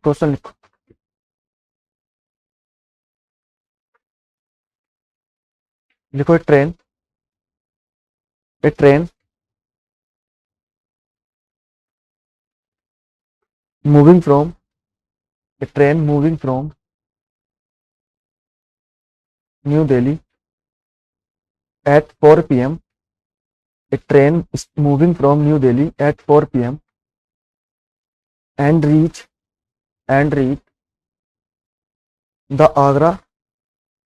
Question लिखो, लिखो a train moving from a train moving from New Delhi at 4 p.m. A train is moving from New Delhi at 4 p.m. and reach the Agra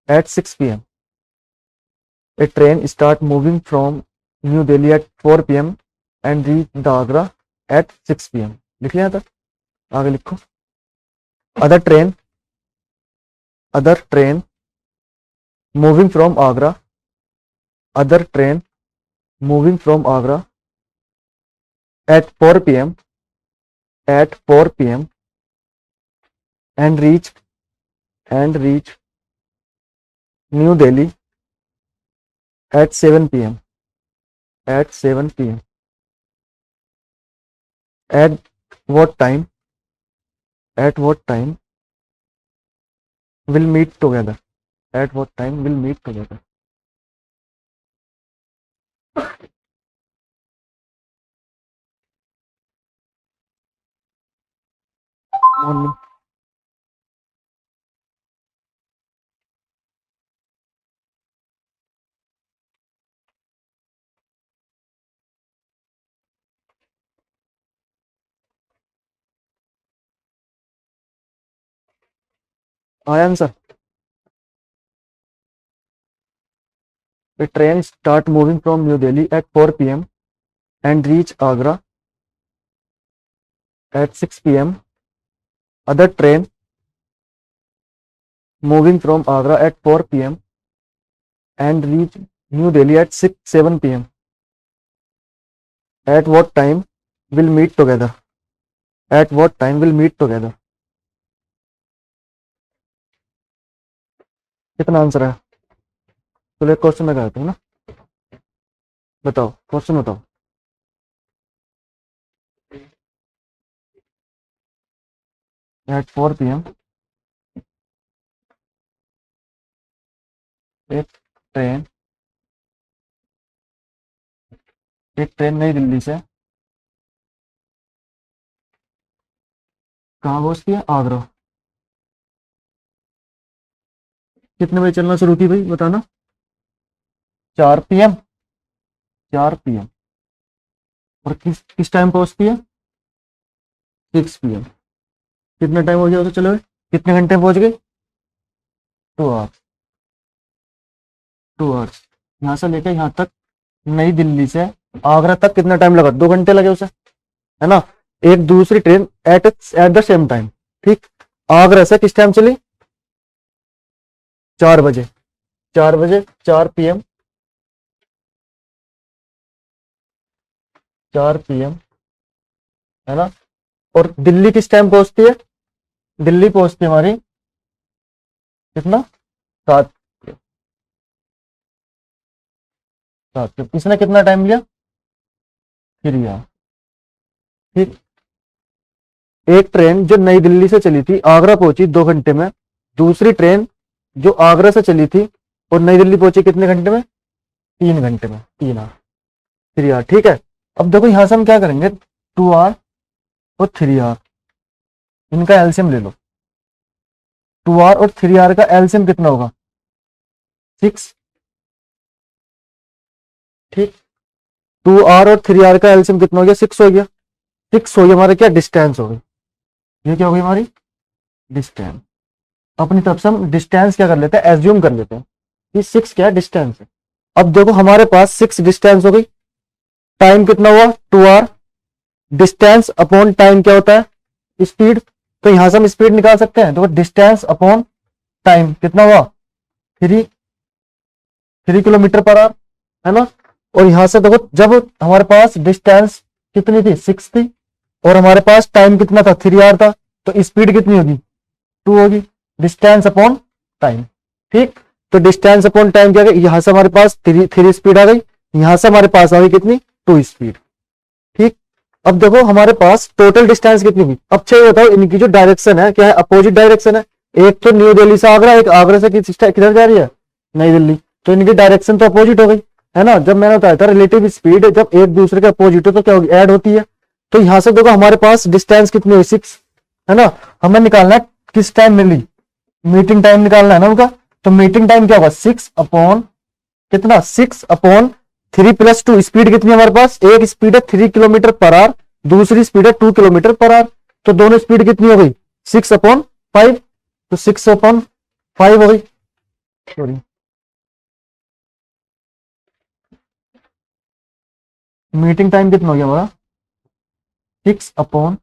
at 6 p.m. A train start moving from New Delhi at 4 p.m. and reach the Agra at 6 p.m. लिख लिया था, आगे लिखो। Other train moving from Agra, other train moving from Agra at 4 p.m. and reach New Delhi at 7 p.m. At what time will meet together? At what time will meet together? Morning. आया answer. The train start moving from New Delhi at 4 p.m. and reach Agra at 6 p.m. Other train moving from Agra at 4 p.m. and reach New Delhi at 7 p.m. At what time will meet together? At what time will meet together? कितना answer है? चलो एक question में करते हैं ना, बताओ question बताओ। At 4 p.m. एक ट्रेन नई दिल्ली से कहाँ पहुंचती है? आगरा। कितने बजे चलना शुरू की भाई बताना? 4 p.m. और किस टाइम पहुंचती है? 6 p.m. कितना टाइम हो गया उसे चले हुए? कितने घंटे में पहुंच गए? 2 आवर्स। यहाँ से लेकर यहाँ तक नई दिल्ली से आगरा तक कितना टाइम लगा? 2 घंटे लगे उसे, है ना। एक दूसरी train eight the same time, ठीक, आगरा से किस टाइम चली? 4 बजे 4 p.m. 4 p.m. है ना। और दिल्ली किस टाइम पहुंचती है? दिल्ली पहुंचती है हमारी कितना? 7। इसने कितना टाइम लिया? 3 आवर। ठीक, एक ट्रेन जो नई दिल्ली से चली थी आगरा पहुंची 2 घंटे में, दूसरी ट्रेन जो आगरा से चली थी और नई दिल्ली पहुंची कितने घंटे में? 3 घंटे में, 3 आवर, 3 आवर। ठीक है, अब देखो यहां से हम क्या करेंगे, 2 आवर और 3 आवर, इनका एलसीएम ले लो। 2 आवर और 3 आवर का एलसीएम कितना होगा? 6। ठीक, 2 आवर और 3 आवर का एलसीएम कितना हो गया? 6 हो गया। 6 हो गया हमारा क्या? डिस्टेंस हो गई। ये क्या हो गई हमारी? डिस्टेंस। अपनी तरफ से हम डिस्टेंस क्या कर लेते हैं? एज्यूम कर लेते हैं कि 6 क्या है? डिस्टेंस है। अब देखो हमारे पास 6 डिस्टेंस हो गई, टाइम कितना हुआ? 2 आवर। डिस्टेंस अपॉन टाइम क्या होता है? स्पीड। तो यहां से हम स्पीड निकाल सकते हैं। देखो डिस्टेंस अपॉन टाइम कितना हुआ? 3 किलोमीटर पर आवर, है ना। और यहां से देखो जब हमारे पास डिस्टेंस कितनी थी? 6 थी, और हमारे पास टाइम कितना था? 3 आवर था, तो स्पीड कितनी होगी? 2 होगी। Distance upon time. ठीक, तो डिस्टेंस अपॉन टाइम क्या? यहां से हमारे पास 3 स्पीड आ गई, यहां से हमारे पास आ गई कितनी? 2 स्पीड। ठीक, अब देखो हमारे पास टोटल डिस्टेंस कितनी हुई। अब चाहिए बताओ इनकी जो डायरेक्शन है क्या है, अपोजिट डायरेक्शन है। एक तो न्यू दिल्ली से आगरा, एक आगरा से किधर जा रही है, नई दिल्ली। तो इनकी डायरेक्शन तो अपोजिट हो गई है ना। जब मैंने बताया था रिलेटिव स्पीड जब एक दूसरे के अपोजिट हो तो क्या होगी, ऐड होती है। तो यहां से देखो हमारे पास डिस्टेंस कितनी हुई, 6 है ना। हमें निकालना है किस टाइम मिली, मीटिंग टाइम निकालना है ना उनका। तो मीटिंग टाइम क्या होगा, 6 अपॉन कितना, 6/3 + 2। स्पीड कितनी है हमारे पास, एक स्पीड है 3 किलोमीटर पर आवर, दूसरी स्पीड है 2 किलोमीटर पर आवर। तो दोनों स्पीड कितनी हो गई, 6/5। तो 6/5 हो गई। सॉरी, मीटिंग टाइम कितना हो गया हमारा, 6/5।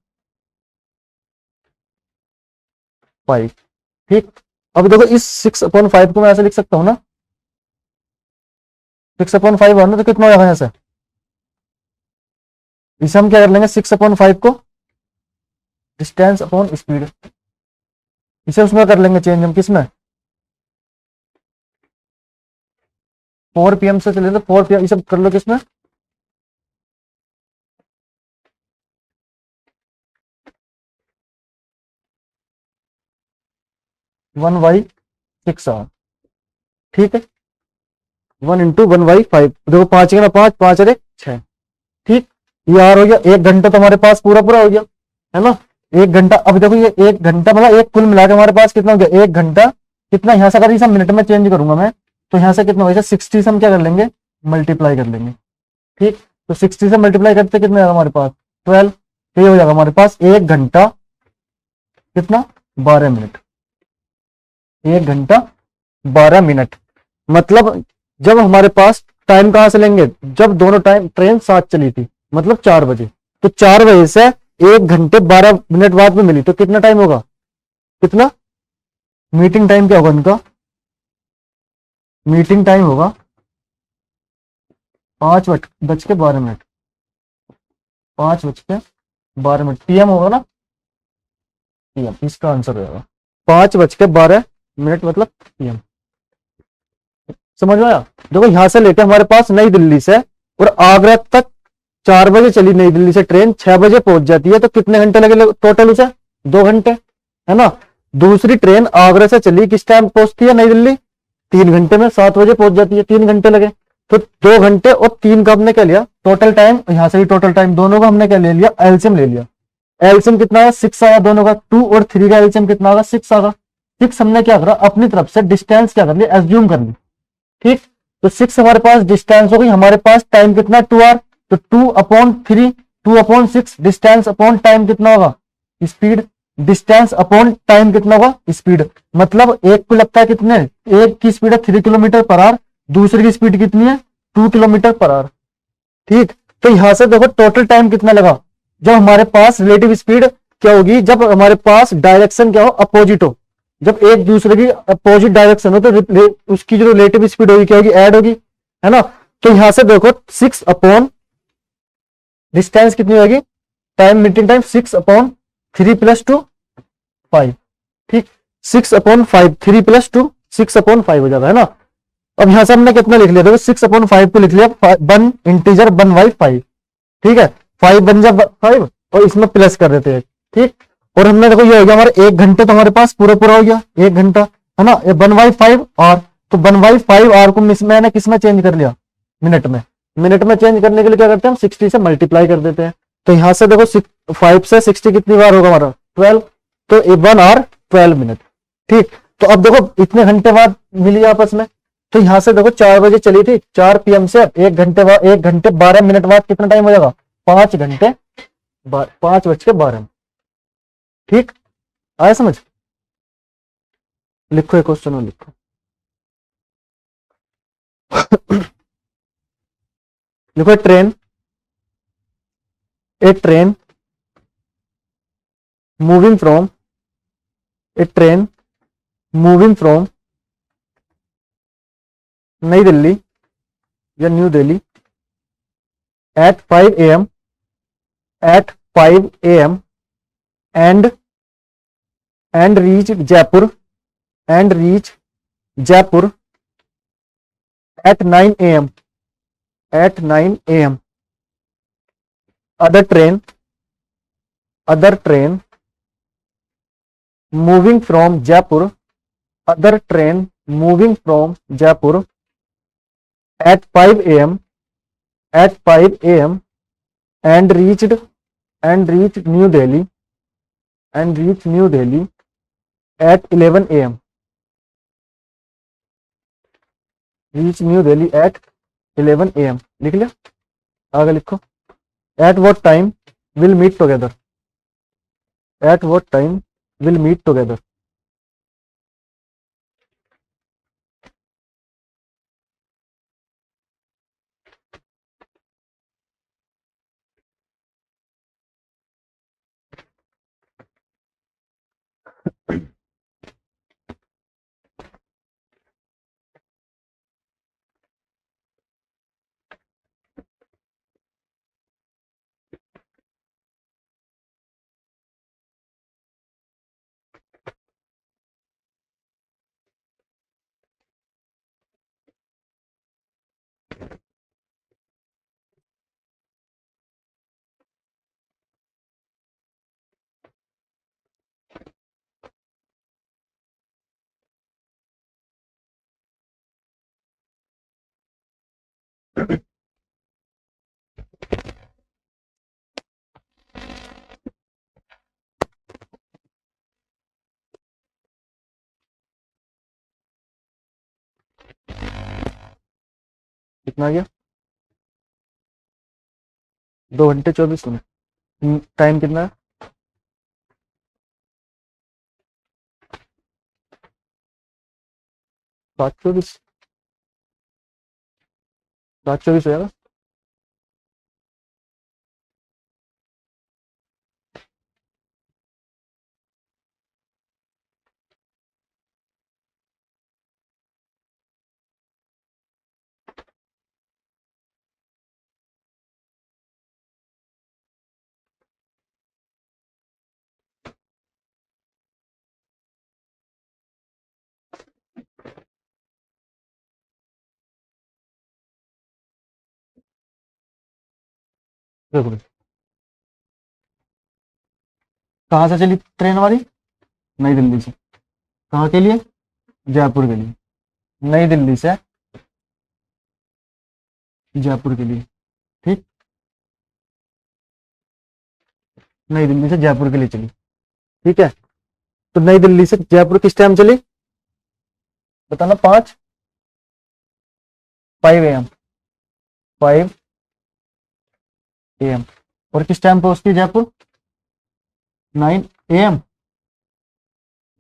ठीक। अब देखो इस 6/5 को मैं ऐसे लिख सकता हूं ना, 6/5 है ना, तो कितना हो जाएगा ऐसे। इसे हम क्या कर लेंगे, 6/5 को डिस्टेंस अपॉन स्पीड, इसे उसमें कर लेंगे चेंज हम, किसमें 4 PM से चले तो 4 PM, इसे कर लो किसमें 1/6 आवर। ठीक है, 1 × 1/5, देखो 5 ना 5, 5 अरे 6। ठीक, ये आर हो गया। 1 घंटा तो हमारे पास पूरा पूरा हो गया है ना। 1 घंटा, अब देखो ये 1 घंटा मतलब एक कुल मिला के हमारे पास कितना हो गया, 1 घंटा कितना, यहां से अगर इसे मिनट में चेंज करूंगा मैं, तो यहां से कितना होगा, 60 से हम क्या कर लेंगे, मल्टीप्लाई कर लेंगे। ठीक, तो 60 से मल्टीप्लाई करते कितना आएगा हमारे पास, 12। तो ये हो जाएगा हमारे पास 1 घंटा कितना, 12 मिनट। 1 घंटा 12 मिनट। मतलब जब हमारे पास टाइम कहां से लेंगे, जब दोनों टाइम ट्रेन साथ चली थी, मतलब 4 बजे। तो 4 बजे से 1 घंटे 12 मिनट बाद में मिली, तो कितना टाइम होगा, कितना मीटिंग टाइम क्या होगा उनका, मीटिंग टाइम होगा 5:12। 5:12 PM होगा ना, PM, इसका आंसर होगा 5:12 मतलब PM। समझ में आया। देखो यहां से लेके हमारे पास नई दिल्ली से और आगरा तक 4 बजे चली नई दिल्ली से ट्रेन, 6 बजे पहुंच जाती है, तो कितने घंटे लगे टोटल उसे, 2 घंटे है ना। दूसरी ट्रेन आगरा से चली, किस टाइम पहुंचती है नई दिल्ली, 3 घंटे में, 7 बजे पहुंच जाती है, 3 घंटे लगे। तो 2 घंटे और 3 का हमने क्या लिया टोटल टाइम, यहां से भी टोटल टाइम, दोनों का हमने क्या ले लिया, एलसीएम ले लिया। एलसीएम कितना है, 6 आया दोनों का, 2 और 3 का एलसीएम कितना होगा, 6 आएगा। 6 हमने क्या करा, अपनी तरफ से डिस्टेंस क्या कर लिया, एज्यूम कर ली। ठीक, तो 6 हमारे पास डिस्टेंस हो गई, हमारे पास टाइम कितना 2 आवर। तो 2/3, 2/6, डिस्टेंस अपॉन टाइम कितना होगा, स्पीड। डिस्टेंस अपॉन टाइम कितना होगा, स्पीड। मतलब एक को लगता है कितने, एक की स्पीड है 3 किलोमीटर पर आवर, दूसरी की स्पीड कितनी है 2 किलोमीटर पर आवर। ठीक, तो यहां से देखो टोटल टाइम कितना लगा, जब हमारे पास रिलेटिव स्पीड क्या होगी, जब हमारे पास डायरेक्शन क्या हो, अपोजिट हो। जब एक दूसरे की अपोजिट डायरेक्शन हो तो उसकी जो रिलेटिव स्पीड होगी क्या होगी, ऐड होगी है ना। तो यहां से देखो 6 अपॉन डिस्टेंस कितनी होगी, टाइम मीटिंग टाइम 6/3 + 2 5। ठीक, 6/5, 3 + 2 6/5 हो जाता है ना। अब यहां से हमने कितना लिख लिया, देखो 6/5 को लिख लिया 1 इंटीजर 1/5। ठीक है, 5 बन जा 5 और इसमें प्लस कर देते हैं। ठीक, और हमने देखो ये हो गया हमारे 1 घंटे, तो हमारे पास पूरा पूरा हो गया 1 घंटा है ना। 1/5 आवर, तो 1/5 आवर को मैंने किस में चेंज कर लिया, मिनट में। मिनट में चेंज करने के लिए क्या करते हैं हम, 60 से मल्टीप्लाई कर देते हैं। तो यहां से देखो 5 से 60 कितनी बार होगा हमारा, 12। तो 1 आवर 12 मिनट। ठीक, तो अब देखो इतने घंटे बाद मिली आपस में। तो यहां से देखो 4 बजे चली थी, 4 PM से 1 घंटे बाद, 1 घंटे 12 मिनट बाद कितना टाइम हो जाएगा, 5 घंटे 5:12। ठीक, आया समझ। लिखो एक क्वेश्चन और लिखो। लिखो a train moving from a train moving from Nai Delhi या New Delhi at 5 AM at 5 AM and reach Jaipur at 9 AM. Other train other train moving from Jaipur, other train moving from Jaipur at 5 a.m. at 5 a.m. and reached New Delhi at 11 a.m. reach New Delhi at 11 a.m. लिख लिया, आगे लिखो। at what time will meet together, at what time will meet together। कितना आ गया? 2 घंटे 24 minute. Time कितना है? 7:24, 7:24 हो जाएगा। देखो कहाँ से चली ट्रेन हमारी? नई दिल्ली से। कहाँ के लिए? जयपुर के लिए। नई दिल्ली से जयपुर के लिए, ठीक। नई दिल्ली से जयपुर के लिए चली, ठीक है। तो नई दिल्ली से जयपुर किस टाइम चली बताना? 5 a.m. 5 a.m. और किस टाइम पहुंचती है जयपुर? 9 a.m.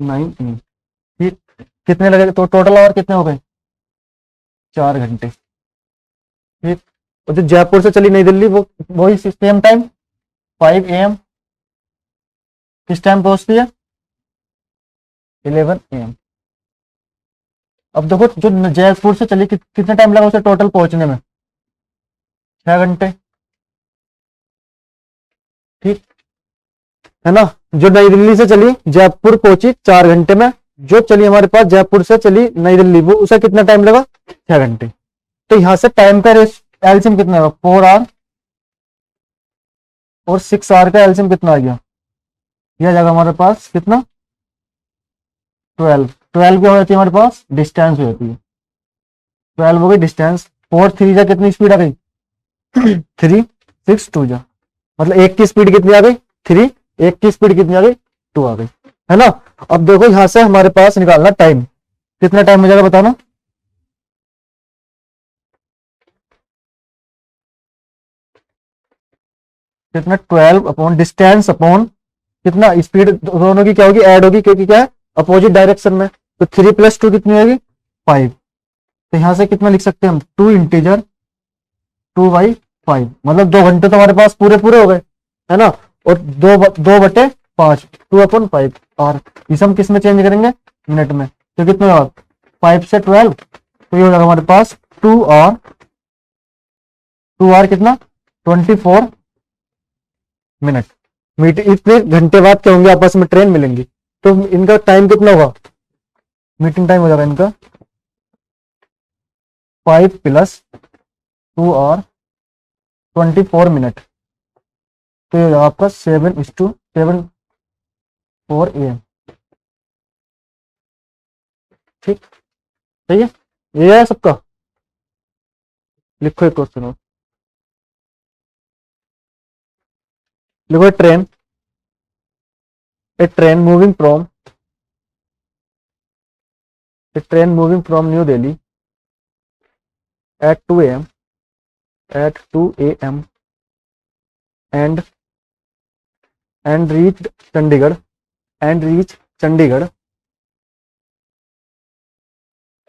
9 a.m. ठीक। कितने लगे तो टोटल आवर कितने हो गए? 4 घंटे, ठीक। और जो जयपुर से चली नई दिल्ली वो वही सेम टाइम 5 a.m. किस टाइम पहुंचती है? 11 a.m. अब देखो जो जयपुर से चली कितना टाइम लगा उसे टोटल पहुंचने में? 6 घंटे, ठीक है ना। जो नई दिल्ली से चली जयपुर पहुंची 4 घंटे में, जो चली हमारे पास जयपुर से चली नई दिल्ली वो उसे कितना टाइम लगा? 6 घंटे। तो यहां से टाइम का एलसीएम कितना होगा? 4 आवर और 6 आवर का एलसीएम कितना आ गया? यह जाएगा हमारे पास कितना? 12। 12 क्या हो जाती है हमारे पास? डिस्टेंस हो जाती है। 12 हो गई डिस्टेंस। 4 3 जा कितनी स्पीड आ गई? 3 6 2 जा, मतलब एक की स्पीड कितनी आ गई? 3। एक की स्पीड कितनी आ गई? 2 आ गई, है ना। अब देखो यहां से हमारे पास निकालना टाइम, कितना टाइम हो जाएगा बताना? कितना? 12 अपॉन डिस्टेंस अपॉन कितना स्पीड, दोनों की क्या होगी? ऐड होगी, क्योंकि क्या है? अपोजिट डायरेक्शन में। तो 3 + 2 कितनी होगी? 5। तो यहां से कितना लिख सकते हैं हम? 2 इंटीजर 2/5, मतलब 2 घंटे तो हमारे पास पूरे पूरे हो गए, है ना। और 2/5 2/5। और इसे हम किस में चेंज करेंगे? मिनट में। तो कितना होगा? 5 से 12, तो ये हो जाएगा हमारे पास 2 आवर कितना? 24 मिनट। मीटिंग इतने घंटे बाद क्या होंगे? आपस में ट्रेन मिलेंगी, तो इनका टाइम कितना होगा? मीटिंग टाइम हो जाएगा इनका 5 + 2 आवर 24 मिनट। तो ये आपका 7:10 7:04 AM। ठीक, सही है, ये है सबका। लिखो एक क्वेश्चन और, लिखो train moving from New Delhi at 2 a.m. and and reached Chandigarh and reached Chandigarh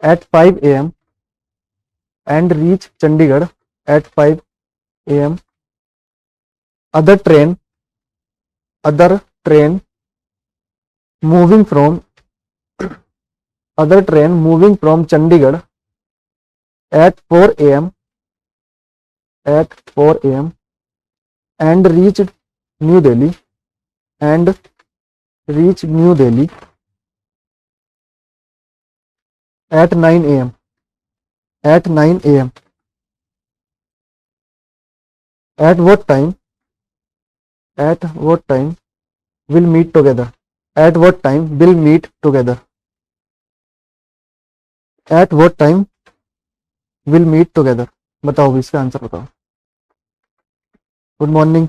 at 5 a.m. and reached Chandigarh at 5 a.m. Other train other train moving from Chandigarh at 4 a.m. and New Delhi and reached New Delhi at 9 a.m. At 9 a.m. At what time? At what time will meet together? At what time will meet together? At what time will meet together? बताओ भी इसका answer बताओ। Good morning.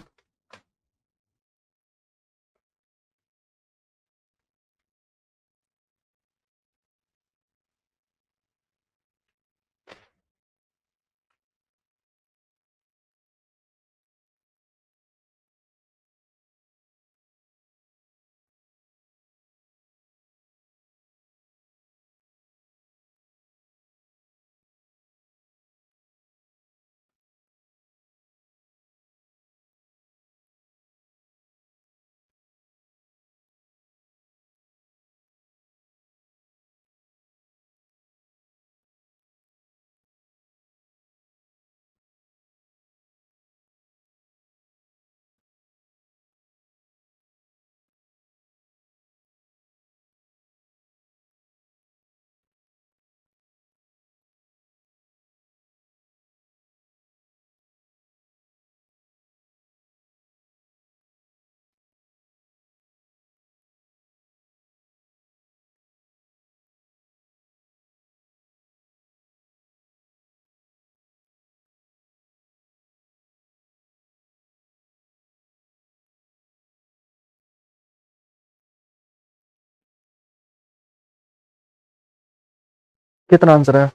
कितना answer है?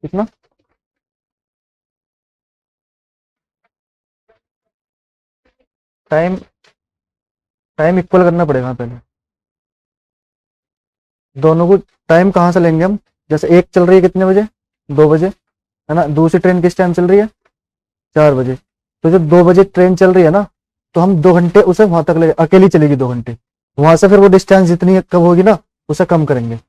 कितना? Time time equal करना पड़ेगा पहले दोनों को। टाइम कहाँ से लेंगे हम? जैसे एक चल रही है कितने बजे? 2 बजे, है ना। दूसरी ट्रेन किस टाइम चल रही है? 4 बजे। तो जब 2 बजे ट्रेन चल रही है ना, तो हम 2 घंटे उसे वहां तक ले, अकेली चलेगी 2 घंटे। वहां से फिर वो डिस्टेंस जितनी कम होगी ना, उसे कम करेंगे।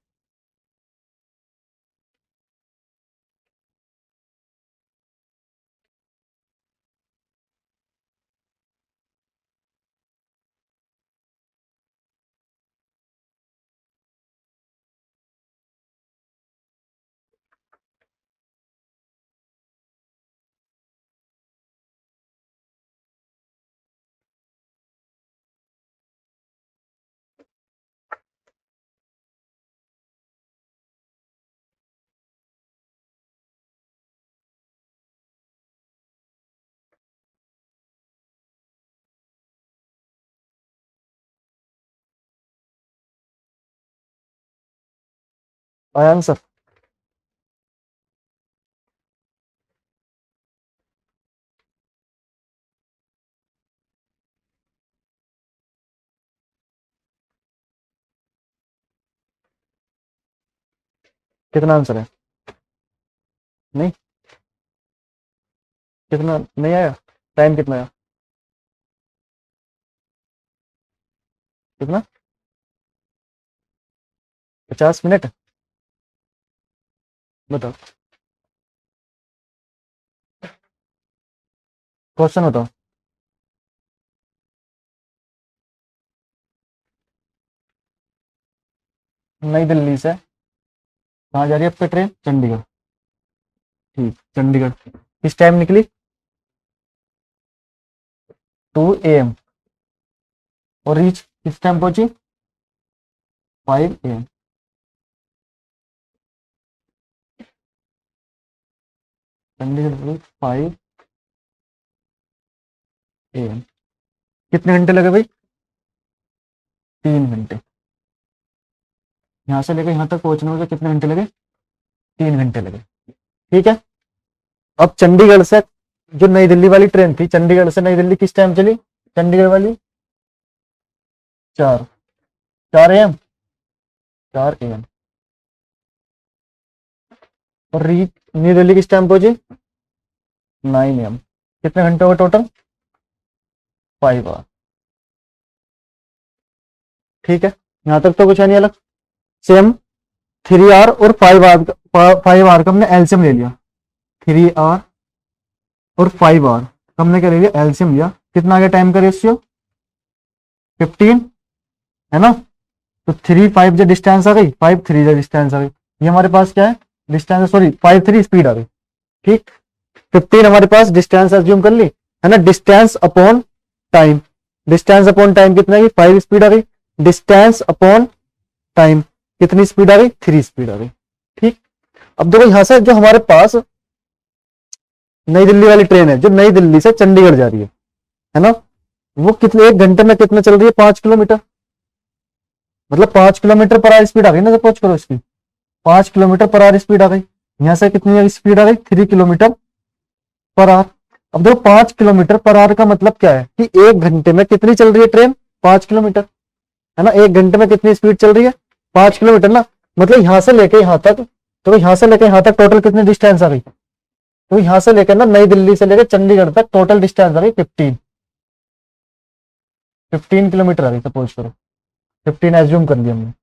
आया आंसर? कितना आंसर है? नहीं, कितना नहीं आया? टाइम कितना आया? कितना? 50 मिनट। बताओ, क्वेश्चन बताओ। नई दिल्ली से कहाँ जा रही है आपका ट्रेन? चंडीगढ़। ठीक, चंडीगढ़ किस टाइम निकली? 2 AM। और रीच किस टाइम पहुंची? 5 AM। चंडीगढ़ 5 AM। कितने घंटे लगे भाई? 3 घंटे। यहाँ से लेकर यहाँ तक पहुंचने में कितने घंटे लगे? 3 घंटे लगे। ठीक है। अब चंडीगढ़ से जो नई दिल्ली वाली ट्रेन थी, चंडीगढ़ से नई दिल्ली किस टाइम चली? चंडीगढ़ वाली 4 AM। 4 AM। और रीच न्यू दिल्ली किस टाइम पहुंची? 9 AM। कितने घंटे हुए टोटल? 5 आवर। ठीक है, यहां तक तो कुछ है नहीं अलग। सेम 3 आवर और 5 आवर का हमने एलसीएम ले लिया। 3 आवर और 5 आवर हमने क्या ले लिया? एलसीएम लिया। कितना आ गया टाइम का रेशियो? 15, है ना? तो 3 5 जो डिस्टेंस आ गई, 5 3 जो डिस्टेंस आ गई, ये हमारे पास क्या है? डिस्टेंस, सॉरी 5 3 स्पीड आ गई। ठीक, 15 हमारे पास डिस्टेंस एज्यूम कर ली, है ना? Distance upon time, distance upon time कितना है? 5 स्पीड आ गई। डिस्टेंस अपॉन टाइम कितनी स्पीड आ गई? 3 स्पीड आ गई। ठीक, अब देखो यहां से जो हमारे पास नई दिल्ली वाली ट्रेन है, जो नई दिल्ली से चंडीगढ़ जा रही है ना? वो कितने, 1 घंटे में कितना चल रही है? 5 किलोमीटर। मतलब 5 किलोमीटर पर आवर स्पीड आ गई ना, सपोज करो इसकी 5 किलोमीटर पर आवर स्पीड आ गई। यहां से कितनी स्पीड आ गई? 3 किलोमीटर पर आवर। अब देखो 5 किलोमीटर पर आवर का मतलब क्या है कि 1 घंटे में कितनी चल रही है ट्रेन? 5 किलोमीटर, है ना? 1 घंटे में कितनी स्पीड चल रही है? 5 किलोमीटर ना। मतलब यहां से लेके यहां तक, तो यहां से लेके यहां तक टोटल कितनी डिस्टेंस आ गई? तो यहां से लेकर ना नई दिल्ली से लेकर चंडीगढ़ तक टोटल डिस्टेंस आ गई 15 किलोमीटर आ गई, सपोज करो 15 एज्यूम कर लिया हमने,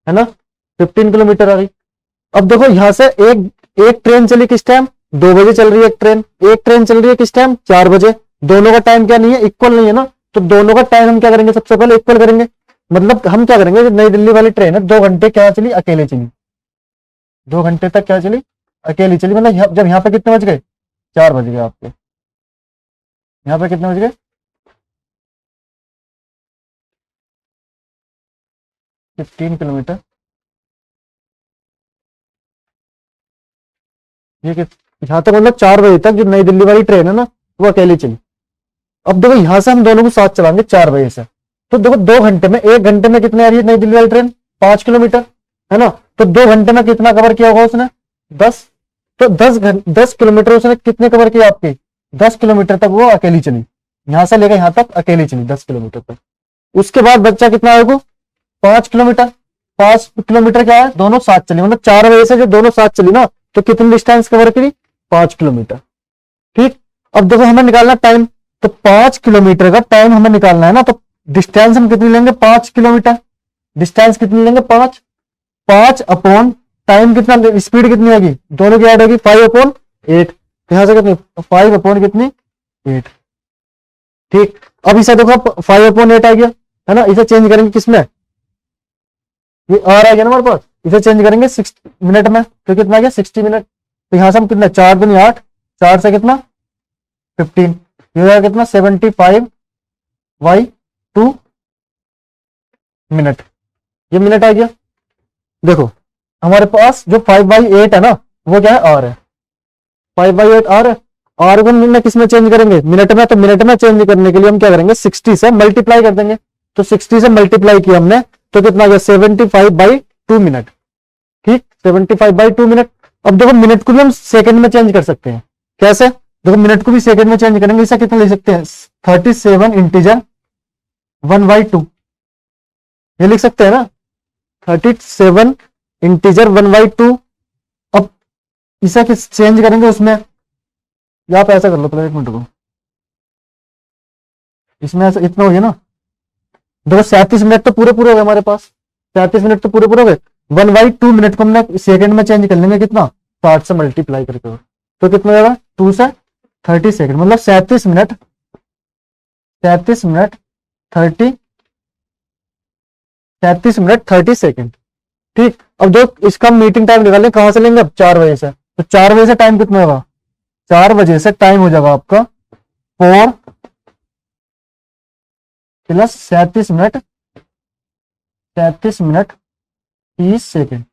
है ना? 15 किलोमीटर आ गई। अब देखो यहां से एक एक ट्रेन चली किस टाइम? 2 बजे चल रही है एक ट्रेन। एक ट्रेन चल रही है किस टाइम? 4 बजे। दोनों का टाइम क्या नहीं है? इक्वल नहीं है ना? तो दोनों का टाइम हम क्या करेंगे? सबसे पहले इक्वल करेंगे। मतलब हम क्या करेंगे? जो नई दिल्ली वाली ट्रेन है 2 घंटे क्या चली? अकेले चली। 2 घंटे तक क्या चली? अकेली चली। मतलब जब यहाँ पे कितने बज गए? 4 बज गए आपके। यहाँ पे कितने बज गए? 15 किलोमीटर। ये यहाँ तक मतलब 4 बजे तक जो नई दिल्ली वाली ट्रेन है ना, वो अकेली चली। अब देखो यहां से हम दोनों को साथ चलाएंगे 4 बजे से, तो देखो 2 घंटे में, 1 घंटे में कितने आ रही है नई दिल्ली वाली ट्रेन? 5 किलोमीटर, है ना? तो 2 घंटे में कितना कवर किया होगा उसने? 10। तो 10 किलोमीटर उसने कितने कवर किया आपके? 10 किलोमीटर तक वो अकेली चली। यहां से लेकर यहां तक अकेली चली 10 किलोमीटर तक। उसके बाद बच्चा कितना आएगा? 5 किलोमीटर। 5 किलोमीटर क्या है? दोनों साथ चली, मतलब 4 बजे से जो दोनों साथ चली ना, तो कितनी डिस्टेंस कवर करी? 5 किलोमीटर। ठीक, अब देखो हमें निकालना टाइम, तो 5 किलोमीटर का टाइम हमें निकालना है ना, तो डिस्टेंस हम कितनी लेंगे? 5 किलोमीटर। डिस्टेंस कितनी लेंगे? 5। 5 अपॉन टाइम कितना, स्पीड कितनी होगी? दोनों की ऐड होगी 5/8। यहां से कितनी? 5 अपॉन कितनी? 8। ठीक, अब इसे देखो 5/8 आ गया, है ना? इसे चेंज करेंगे किसमें? ये आर आ गया ना हमारे पास, इसे चेंज करेंगे 60 मिनट में, तो कितना आ गया? 60 मिनट। तो यहां से हम कितना? 4 दूनी 8, 4 से कितना? 15। ये कितना? 75/2 मिनट। ये मिनट आ गया। देखो हमारे पास जो 5/8 है ना, वो क्या है? आर है। 5/8 आर है। आर को हमने किस में चेंज करेंगे? मिनट में। तो मिनट में चेंज करने के लिए हम क्या करेंगे? 60 से मल्टीप्लाई कर देंगे। तो 60 से मल्टीप्लाई किया हमने, तो कितना आ गया? 75/2 मिनट। ठीक, 75/2 मिनट। अब देखो मिनट को भी हम सेकंड में चेंज कर सकते हैं। कैसे? देखो मिनट को भी सेकंड में चेंज करेंगे, इसे कितना ले सकते हैं? 37 इंटीजर 1/2। ये लिख सकते हैं ना? 37 इंटीजर 1/2 इसे किस चेंज करेंगे उसमें, या आप ऐसा कर लो पहले, 1 मिनट को, इसमें ऐसा इतना हो गया ना, देखो 37 मिनट तो पूरे पूरे हो गए हमारे पास, 37 मिनट तो पूरे पूरे हो गए। 1/2 मिनट को हमने सेकंड में चेंज कर लेंगे, कितना, 60 से मल्टीप्लाई करके, तो कितना होगा, 2 से 30 सेकंड, मतलब 37 मिनट 30 सेकंड। ठीक, अब जो इसका मीटिंग टाइम निकालें, कहां से लेंगे, अब 4 बजे से, तो 4 बजे से टाइम कितना होगा, 4 बजे से टाइम हो जाएगा आपका 4 प्लस 37 मिनट 30 सेकंड,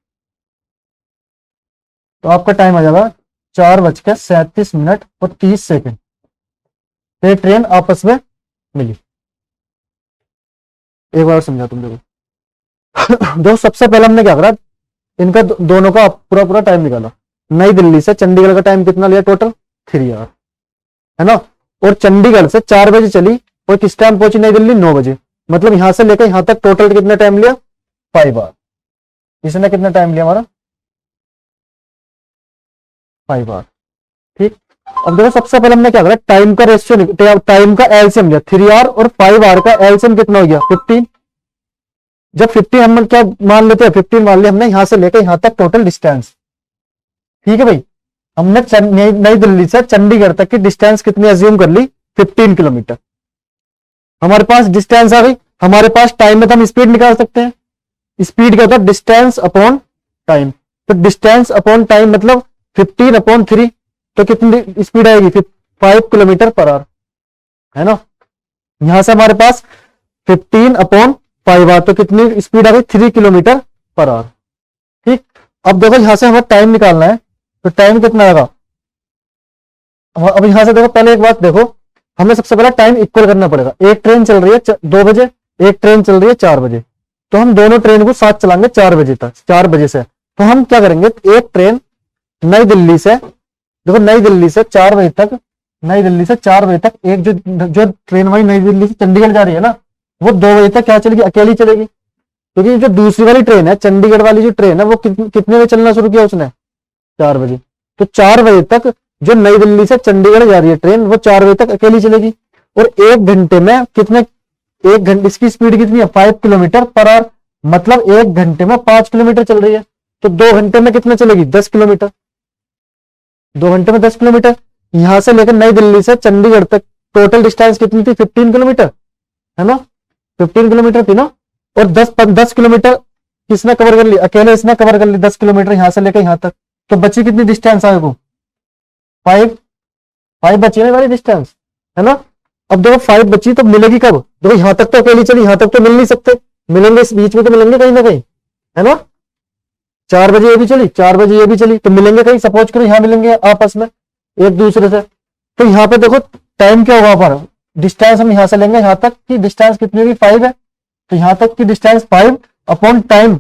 तो आपका टाइम आ जाएगा 4:37 और 30 सेकंड। ये ट्रेन आपस में मिली। एक बार समझा तुम देखो। जो सबसे पहले हमने क्या करा, इनका दोनों का पूरा पूरा टाइम निकाला। नई दिल्ली से चंडीगढ़ का टाइम कितना लिया, टोटल 3 आवर, है ना। और चंडीगढ़ से 4 बजे चली और किस टाइम पहुंची नई दिल्ली, 9 बजे, मतलब यहां से लेकर यहां तक टोटल कितना टाइम लिया, 5 आवर। इसने कितना टाइम लिया हमारा, 5 आवर। ठीक, अब देखो सबसे पहले हमने क्या करा, टाइम का रेशियो, टाइम का एलसीएम लिया, 3 आवर और 5 आवर का एलसीएम कितना हो गया, 15। जब 15 हम क्या मान लेते हैं, 15 मान लिया हमने यहां से लेकर यहां तक टोटल डिस्टेंस। ठीक है भाई, हमने नई दिल्ली से चंडीगढ़ तक की डिस्टेंस कितनी अज्यूम कर ली, 15 किलोमीटर। हमारे पास डिस्टेंस आ गई, हमारे पास टाइम में तो हम स्पीड निकाल सकते हैं। स्पीड क्या होता है, डिस्टेंस अपॉन टाइम, तो डिस्टेंस अपॉन टाइम मतलब 15/3, तो कितनी स्पीड आएगी, 5 किलोमीटर पर आवर, है ना। यहां से हमारे पास 15/5 आवर, तो कितनी स्पीड आ गई, 3 किलोमीटर पर आवर। ठीक, अब देखो यहां से हमें टाइम निकालना है, तो टाइम कितना आएगा। अब यहां से देखो, पहले एक बात देखो, हमें सबसे पहले टाइम इक्वल करना पड़ेगा। एक ट्रेन चल रही है 2 बजे, एक ट्रेन चल रही है 4 बजे, तो हम दोनों ट्रेन को साथ चलाएंगे 4 बजे तक, 4 बजे से। तो हम क्या करेंगे, एक ट्रेन नई दिल्ली से, देखो नई दिल्ली से 4 बजे तक, नई दिल्ली से 4 बजे तक एक जो ट्रेन वही नई दिल्ली से चंडीगढ़ जा रही है ना, वो 2 बजे तक क्या चलेगी, अकेली चलेगी। क्योंकि जो दूसरी वाली ट्रेन है, चंडीगढ़ वाली जो ट्रेन है, वो कितने बजे चलना शुरू किया उसने, 4 बजे। तो 4 बजे तक जो नई दिल्ली से चंडीगढ़ जा रही है ट्रेन, वो 4 बजे तक अकेली चलेगी। और 1 घंटे में कितने, 1 घंटे इसकी स्पीड कितनी है, 5 किलोमीटर पर आवर, मतलब 1 घंटे में 5 किलोमीटर चल रही है। तो 2 घंटे में कितना चलेगी, 10 किलोमीटर। 2 घंटे में 10 किलोमीटर। यहां से लेकर नई दिल्ली से चंडीगढ़ तक टोटल डिस्टेंस कितनी थी, 15 किलोमीटर, है ना, 15 किलोमीटर थी ना। और 10 किलोमीटर किसने कवर कर ली, अकेले इसने कवर कर ली 10 किलोमीटर यहां से लेकर यहां तक। तो बची कितनी डिस्टेंस आगे को, 5 बची ना वाली डिस्टेंस, है ना। अब देखो 5 बची तो मिलेगी कब, देखो यहां तक तो अकेली चली, यहां तक तो मिल नहीं सकते, मिलेंगे इस बीच में तो मिलेंगे कहीं ना कहीं, है ना। 4 बजे ये भी चली, 4 बजे ये भी चली, तो मिलेंगे कहीं, सपोज करो यहां मिलेंगे आपस में एक दूसरे से। तो यहां पे देखो टाइम क्या होगा, पर डिस्टेंस हम यहां से लेंगे यहां तक की डिस्टेंस कितनी होगी, 5 है, तो यहां तक की distance 5 upon time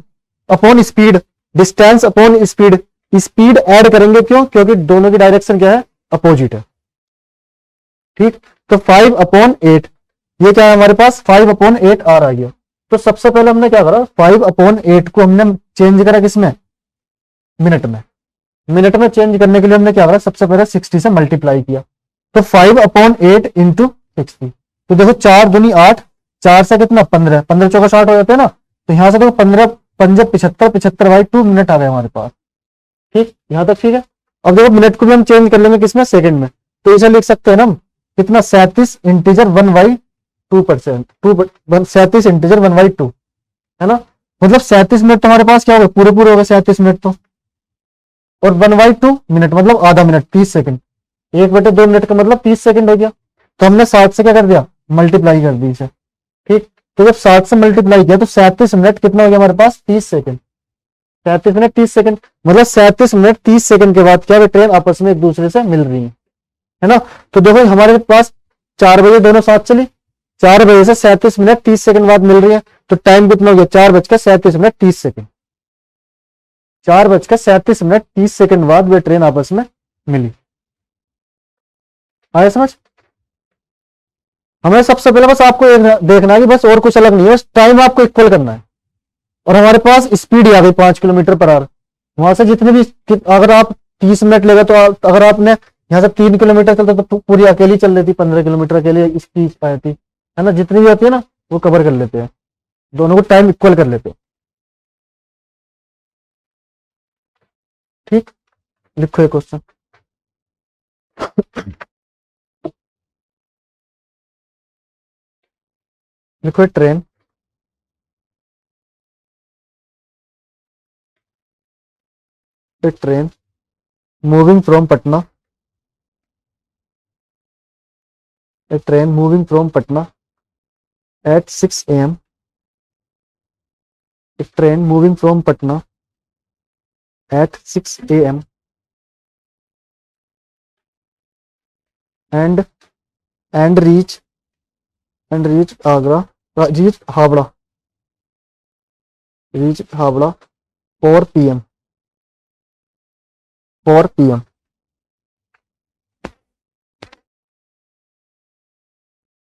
upon speed, distance upon speed, speed add करेंगे, क्यों, क्योंकि दोनों की डायरेक्शन क्या है, अपोजिट है। ठीक, तो 5/8, ये क्या है हमारे पास, 5/8 आर आ गया। तो सबसे पहले हमने क्या करा, 5/8 को हमने चेंज करा किसमें, मिनट में। मिनट में चेंज करने के लिए हमने क्या करा, सबसे पहले 60 से मल्टीप्लाई किया, तो 5/8 इंटू 60। तो देखो 4 दूनी 8, 4 से कितना 15, 15 चौका 60 हो जाते हैं ना। तो यहां से देखो 15 पंजे 75, 75/2 मिनट आ गए हमारे पास। ठीक, यहां तक ठीक है। अब देखो मिनट को भी हम चेंज कर लेंगे किसमें, सेकंड में। तो इसे लिख सकते हैं ना हम, कितना, 37 इंटीजर 1/2%, 37 इंटीजर 1/2, है ना। मतलब 37 मिनट तो हमारे पास क्या हो गए, पूरे पूरे हो गए 37 मिनट तो। और 1/2 मिनट मतलब आधा मिनट, 30 सेकंड, 1/2 मिनट का मतलब 30 सेकंड हो गया। तो हमने 60 से क्या कर दिया, मल्टीप्लाई कर दी इसे। ठीक, तो जब 60 से मल्टीप्लाई किया तो 37 मिनट कितना हो गया हमारे पास, 30 सेकंड। 37 मिनट 30 सेकंड, मतलब 37 मिनट 30 सेकंड के बाद क्या, वे ट्रेन आपस में एक दूसरे से मिल रही है ना। तो देखो हमारे पास 4 बजे दोनों साथ चली, 4 बजे से 37 मिनट 30 सेकंड बाद मिल रही है। तो टाइम कितना हो गया, 4:37 मिनट 30 सेकंड। 4:37 मिनट 30 सेकंड बाद वे ट्रेन आपस में मिली। आया समझ। हमें सबसे पहले बस आपको देखना है कि बस और कुछ अलग नहीं है, बस टाइम आपको इक्वल करना है। और हमारे पास स्पीड आ गई 5 किलोमीटर पर आवर। वहां से जितने भी, अगर आप 30 मिनट लेगा तो अगर आपने यहाँ से 3 किलोमीटर चलता तो पूरी अकेली चल लेती, 15 किलोमीटर अकेले इसकी पाई थी, है ना, जितनी भी होती है ना वो कवर कर लेते हैं, दोनों को टाइम इक्वल कर लेते हैं। ठीक, लिखो ये क्वेश्चन। लिखो train a train moving from Patna, a train moving from Patna at 6 a.m. A train moving from Patna at 6 a.m. and and reach Agra, reach Howrah 4 p.m. 4 p.m.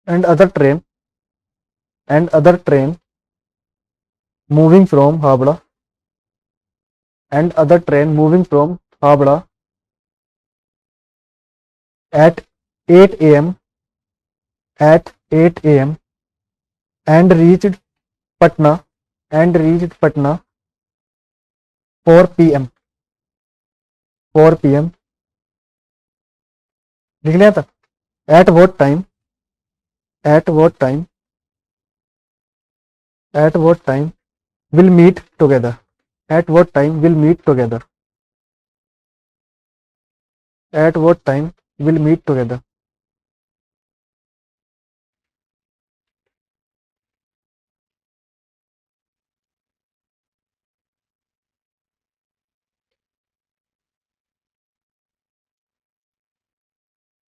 and other train moving from Howrah and other train moving from Howrah at 8 a.m. at 8 a.m. and Patna reached Patna 4 p.m. 4 p.m. लिख लिया था। At what time? At what time? At what time will meet together? At what time will meet together? At what time will meet together?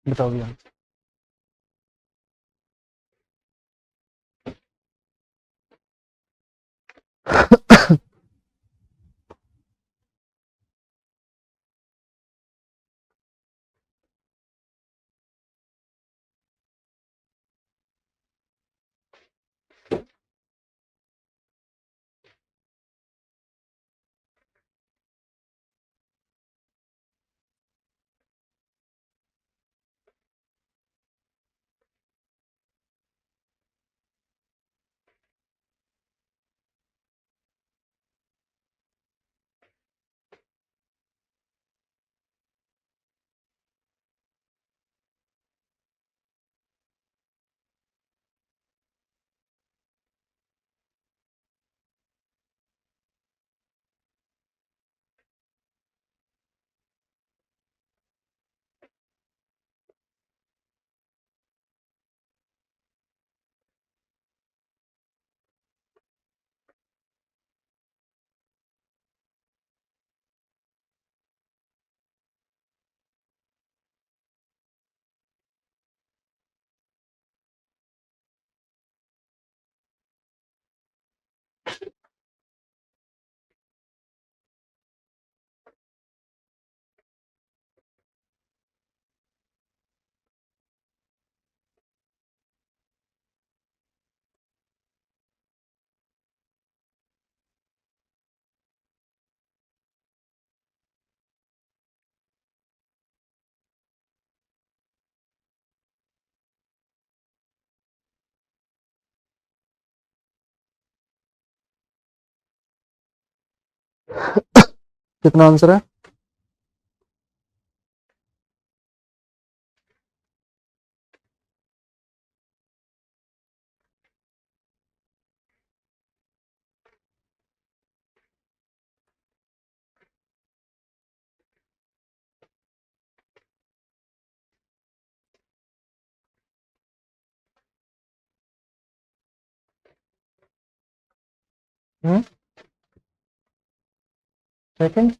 बताओ भैया। कितना answer है? Second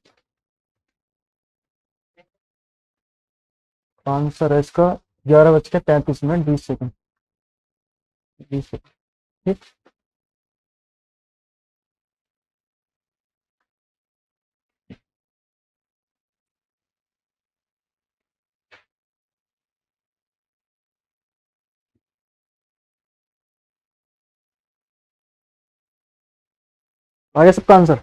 answer है इसका 11:35 20 second. 20 second. ठीक, आ गया सबका आंसर?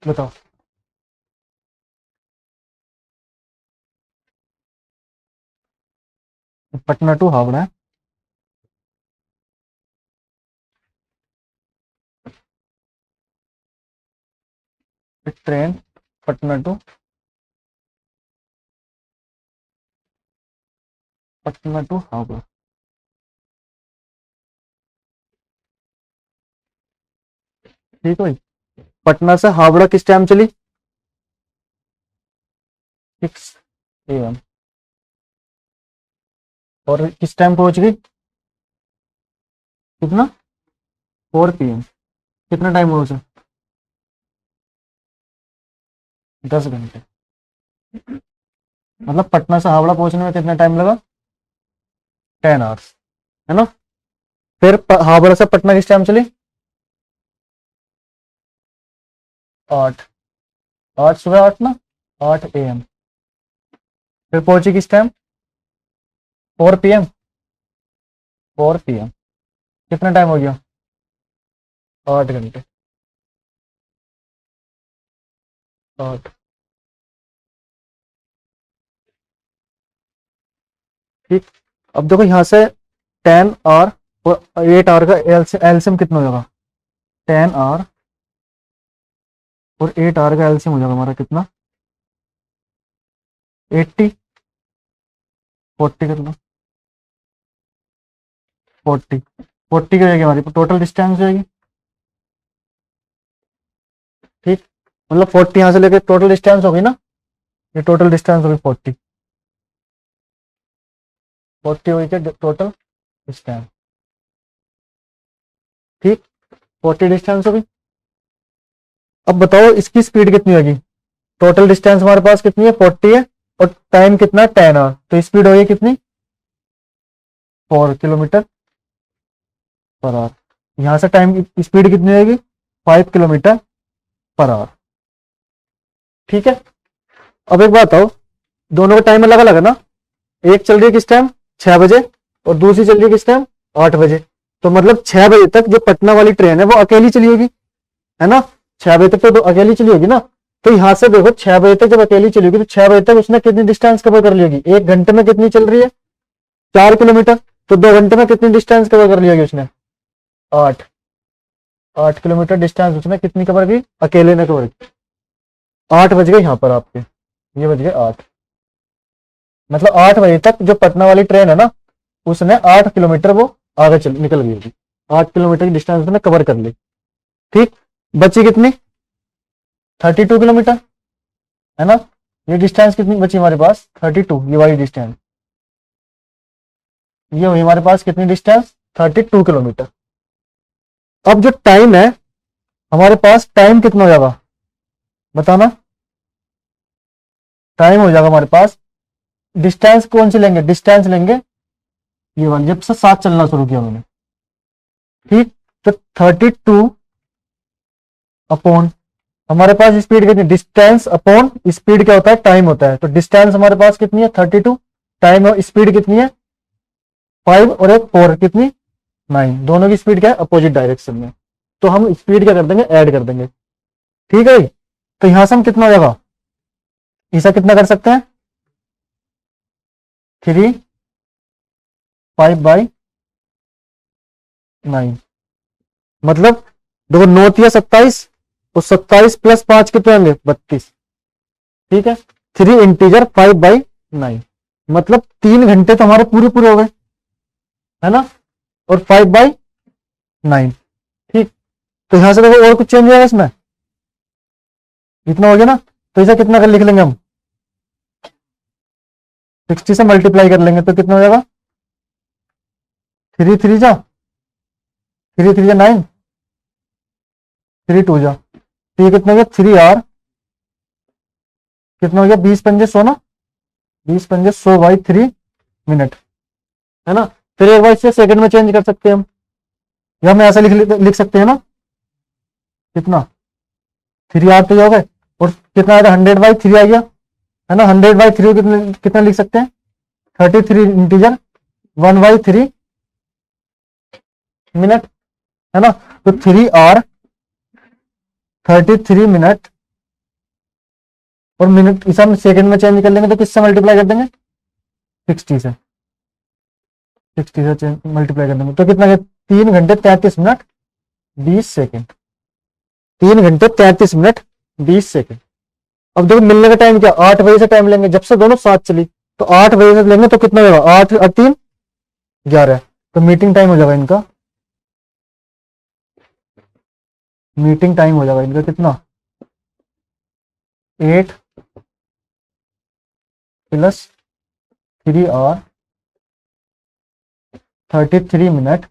बताओ। पटना टू हावड़ा है। Train Patna to Howrah. ठीक है भाई। पटना से हावड़ा किस टाइम चली? 6 AM। और किस टाइम पहुंच गई? कितना? 4 PM। कितना टाइम हुआ उसे? 10 घंटे। मतलब पटना से हावड़ा पहुंचने में कितना टाइम लगा? 10 आवर्स, है ना। फिर हावड़ा से पटना किस टाइम चली? 8। 8 सुबह 8 ना, 8 AM। फिर पहुंची किस टाइम? 4 PM। 4 PM। कितना टाइम हो गया? 8 घंटे। 8। ठीक। अब देखो यहाँ से 10 आवर और 8 आवर का एलसीएम कितना हो जाएगा? 10 आवर और 8 आवर का एलसीएम हो जाएगा हमारा कितना? 80। 40 कितना? 40 की हो जाएगी हमारी टोटल डिस्टेंस हो जाएगी। ठीक। मतलब 40 यहाँ से लेकर टोटल डिस्टेंस होगी ना, ये टोटल डिस्टेंस होगी 40। 40 हुई क्या टोटल डिस्टेंस? ठीक। 40 डिस्टेंस होगी। अब बताओ इसकी स्पीड कितनी होगी? टोटल डिस्टेंस हमारे पास कितनी है? 40 है। और टाइम कितना है? 10 आवर। तो स्पीड होगी कितनी? 4 किलोमीटर पर आवर। यहां से टाइम स्पीड कितनी होगी? 5 किलोमीटर पर आवर। ठीक है। अब एक बात बताओ, दोनों का टाइम अलग अलग है ना। एक चल रही है किस टाइम? 6 बजे। और दूसरी चल रही है किस टाइम? 8 बजे। तो मतलब 6 बजे तक जो पटना वाली ट्रेन है वो अकेली चली होगी, है ना। 6 बजे तक तो अकेली चली होगी ना। तो यहां से देखो 6 बजे तक जब अकेली चली होगी तो 6 बजे तक उसने कितनी डिस्टेंस कवर कर ली होगी? 1 घंटे में कितनी चल रही है? 4 किलोमीटर। तो 2 घंटे में कितनी डिस्टेंस कवर कर ली होगी उसने? 8। 8 किलोमीटर डिस्टेंस उसने कितनी कवर की? अकेले ने कवर की। 8 बज गए यहाँ पर आपके, ये बज गए 8। मतलब 8 बजे तक जो पटना वाली ट्रेन है ना, उसने 8 किलोमीटर वो आगे निकल गई होगी। 8 किलोमीटर की डिस्टेंस उसने कवर कर ली। ठीक। बची कितनी? 32 किलोमीटर, है ना। ये डिस्टेंस कितनी बची हमारे पास? 32। ये वाली डिस्टेंस, ये हुई हमारे पास कितनी डिस्टेंस? 32 किलोमीटर। अब जो टाइम है हमारे पास, टाइम कितना हो जाएगा बताना? टाइम हो जाएगा हमारे पास, डिस्टेंस कौन सी लेंगे? डिस्टेंस लेंगे ये वाली, जब से साथ चलना शुरू किया उन्होंने। ठीक। तो 32 अपॉन हमारे पास स्पीड कितनी? डिस्टेंस अपॉन स्पीड क्या होता है? टाइम होता है। तो डिस्टेंस हमारे पास कितनी है? 32। टाइम और स्पीड कितनी है? 5 और एक 4 कितनी? 9। दोनों की स्पीड क्या है? अपोजिट डायरेक्शन में। तो हम स्पीड क्या कर देंगे? ऐड कर देंगे। ठीक है। तो यहां से हम कितना हो जाएगा? ऐसा कितना कर सकते हैं? 3 5/9। मतलब देखो 9 या 27, तो 27 प्लस 5 कितने होंगे? 32। ठीक है। 3 इंटीजर 5/9। मतलब 3 घंटे तो हमारे पूरे पूरे हो गए, है ना। और 5/9। ठीक। तो यहां से देखो और कुछ चेंज होगा इसमें? इतना हो गया ना। तो इसे कितना कर लिख लेंगे हम? 60 से मल्टीप्लाई कर लेंगे तो कितना हो जाएगा? 3 3 जा 9, 3 2 जा। तो ये कितना हो गया? 3 आवर। कितना हो गया? 20 पंजे 100 ना, 20 पंजे 100/3 मिनट, है ना। फिर एक बार इसे सेकंड में चेंज कर सकते हैं हम, या हम ऐसा लिख सकते हैं ना। कितना? 3 आवर तो ये हो गए। और कितना आया? 100/3 आ गया, है ना। 100/3 कितना कितना लिख सकते हैं? 33 इंटीजर 1/3 मिनट, है ना। तो 3 आवर 33 मिनट और मिनट इसे हम सेकंड में चेंज कर लेंगे तो किससे मल्टीप्लाई कर देंगे, 60 से, 60 से मल्टीप्लाई कर देंगे तो कितना, 3 घंटे 33 मिनट 20 सेकेंड, 3 घंटे 33 मिनट 20 सेकेंड। अब देखो मिलने का टाइम क्या, 8 बजे से टाइम लेंगे, जब से दोनों साथ चली, तो 8 बजे से लेंगे तो कितना होगा, 8 और 3 11, तो मीटिंग टाइम हो जाएगा इनका, मीटिंग टाइम हो जाएगा इनका कितना, 8 + 3 आवर 33 मिनट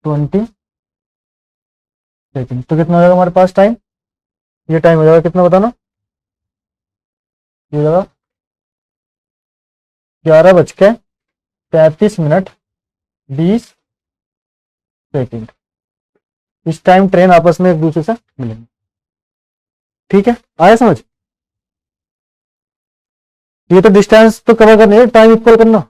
20 सेकेंड। तो कितना हो जाएगा हमारे पास टाइम, ये टाइम हो जाएगा कितना बताना, ये हो जाएगा 11:33 मिनट 20 सेकेंड। इस टाइम ट्रेन आपस में एक दूसरे से मिलेंगे। ठीक है, आया समझ। ये तो डिस्टेंस तो कवर करनी है, टाइम इक्वल करना,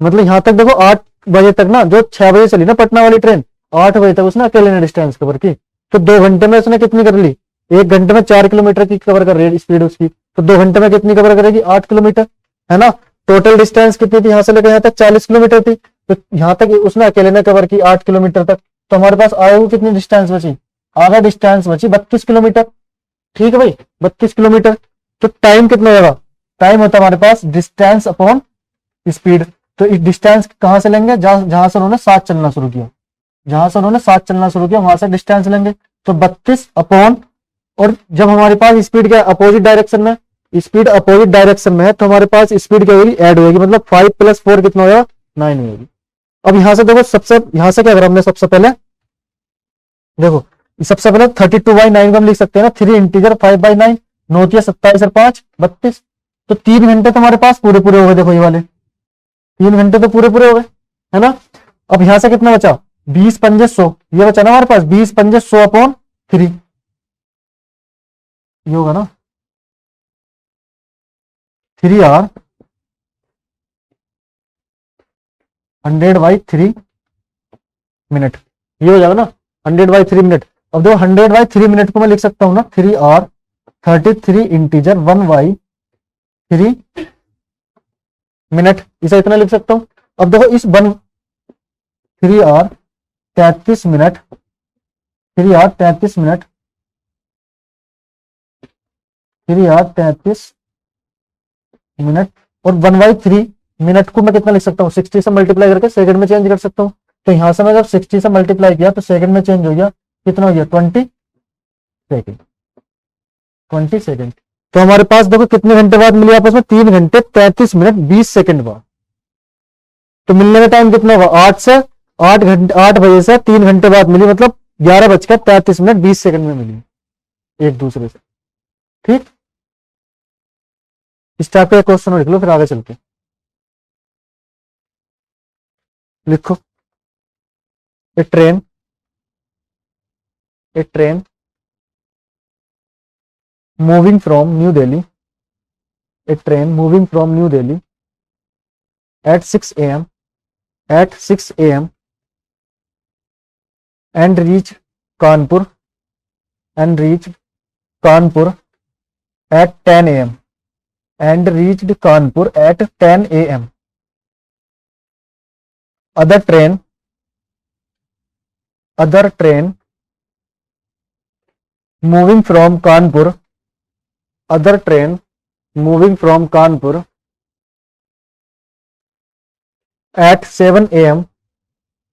मतलब यहां तक देखो 8 बजे तक ना, जो 6 बजे चली ना पटना वाली ट्रेन, 8 बजे तक उसने अकेले ने डिस्टेंस कवर की, तो 2 घंटे में उसने कितनी कर ली, 1 घंटे में 4 किलोमीटर की कवर कर रही है स्पीड उसकी, तो 2 घंटे में कितनी कवर करेगी, 8 किलोमीटर, है ना। टोटल डिस्टेंस कितनी थी, यहां से लेकर यहां तक 40 किलोमीटर थी, तो यहां तक उसने अकेले ने कवर की 8 किलोमीटर तक, तो हमारे पास आगे वो कितनी डिस्टेंस बची, आधा डिस्टेंस बची 32 किलोमीटर। ठीक है भाई, 32 किलोमीटर। तो टाइम कितना होगा, टाइम होता है हमारे पास डिस्टेंस अपॉन स्पीड। तो इस डिस्टेंस कहां से लेंगे, जहां जहां से उन्होंने साथ चलना शुरू किया, जहां से उन्होंने साथ चलना शुरू किया वहां से डिस्टेंस लेंगे, तो 32 अपॉन, और जब हमारे पास स्पीड क्या अपोजिट डायरेक्शन में, स्पीड अपोजिट डायरेक्शन में है, तो हमारे पास स्पीड क्या होगी, ऐड होगी, मतलब 5 + 4 कितना होगा, 9 होगी। अब यहां से देखो, सबसे यहां से क्या करा हमने, सबसे पहले देखो, सबसे पहले 32/9 को हम लिख सकते हैं ना, 3 इंटीजर 5/9, 9 × 27 और 5 32, तो 3 घंटे तो हमारे पास पूरे पूरे हो गए, देखो ये वाले 3 घंटे तो पूरे पूरे हो गए, है ना। अब यहां से कितना बचा, 20 × 5 = 100, ये बचा ना हमारे पास, 20 × 5 = 100/3, ये होगा ना 3 आवर 100/3 मिनट, ये हो जाएगा ना 100/3 मिनट। अब देखो 100/3 मिनट को मैं लिख सकता हूँ ना, 3 आवर 33 इंटीजर 1/3 मिनट, इसे इतना लिख सकता हूँ। अब देखो इस 3 hour 33 minute, 3 hour 33 minute, 3 hour 33 minute, और 1/3 मिनट को मैं कितना लिख सकता हूँ, 60 से मल्टीप्लाई करके सेकंड में चेंज कर सकता हूँ। तो यहां से मैं जब 60 से मल्टीप्लाई किया तो सेकंड में चेंज हो गया, कितना हो गया, 20 सेकेंड, 20 सेकेंड। तो हमारे पास देखो कितने घंटे बाद मिली आपस में, 3 घंटे 33 मिनट 20 सेकेंड बाद। तो मिलने का टाइम कितना होगा, 8 बजे से 3 घंटे बाद मिली, मतलब 11:33 मिनट 20 सेकेंड में मिली एक दूसरे से। ठीक, इस टाइप का क्वेश्चन लिख लो, फिर आगे चलते लिखो। A train, a train moving from New Delhi, a train moving from New Delhi at 6 a.m. at 6 a.m. and reach Kanpur and reached Kanpur at 10 a.m. and reached Kanpur at 10 a.m. Other train, other train moving from Kanpur, other train moving from Kanpur at 7 a.m.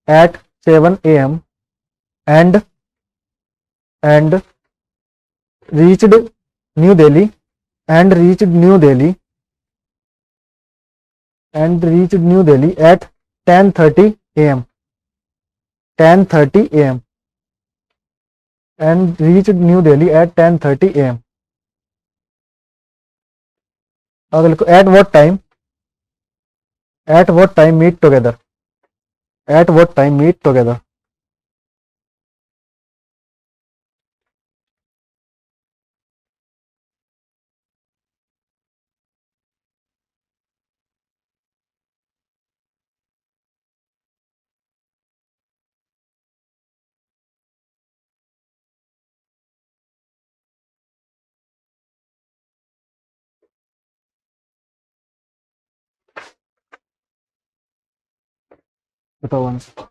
at 7 a.m. and reached New Delhi and reached New Delhi and reached New Delhi at 10:30 a.m. 10:30 a.m. and reached New Delhi at 10:30 a.m. अगर लिखो at what time meet together, at what time meet together। बताओ answer.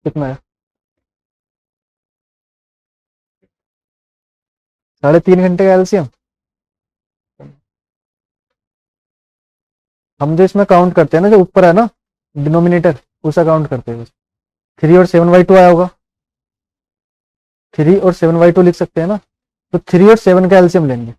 कितना है? 3.5 घंटे का LCM. हम जो इसमें काउंट करते हैं ना, जो ऊपर है ना डिनोमिनेटर, उसे काउंट करते हैं। 3 और 7/2 आया होगा, 3 और 7/2 लिख सकते हैं ना, तो 3 और 7 का एलसीएम लेंगे।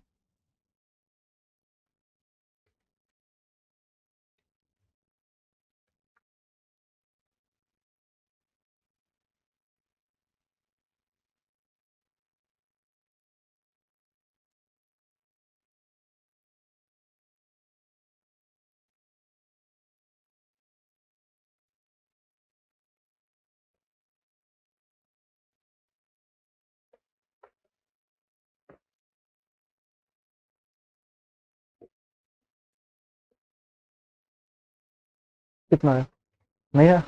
कितना है? नहीं है?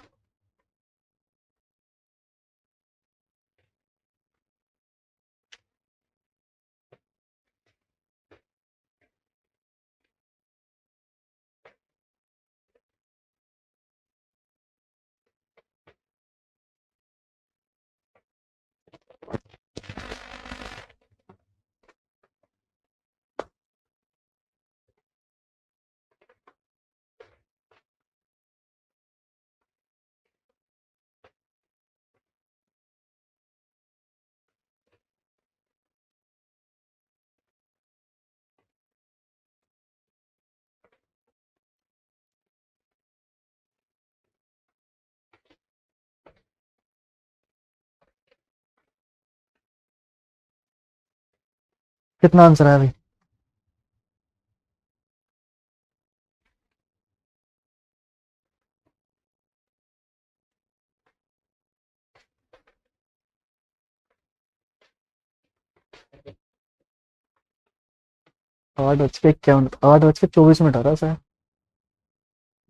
कितना आंसर है अभी? आठ बज के 51, 8 बज के 24 मिनट आ रहा है सर।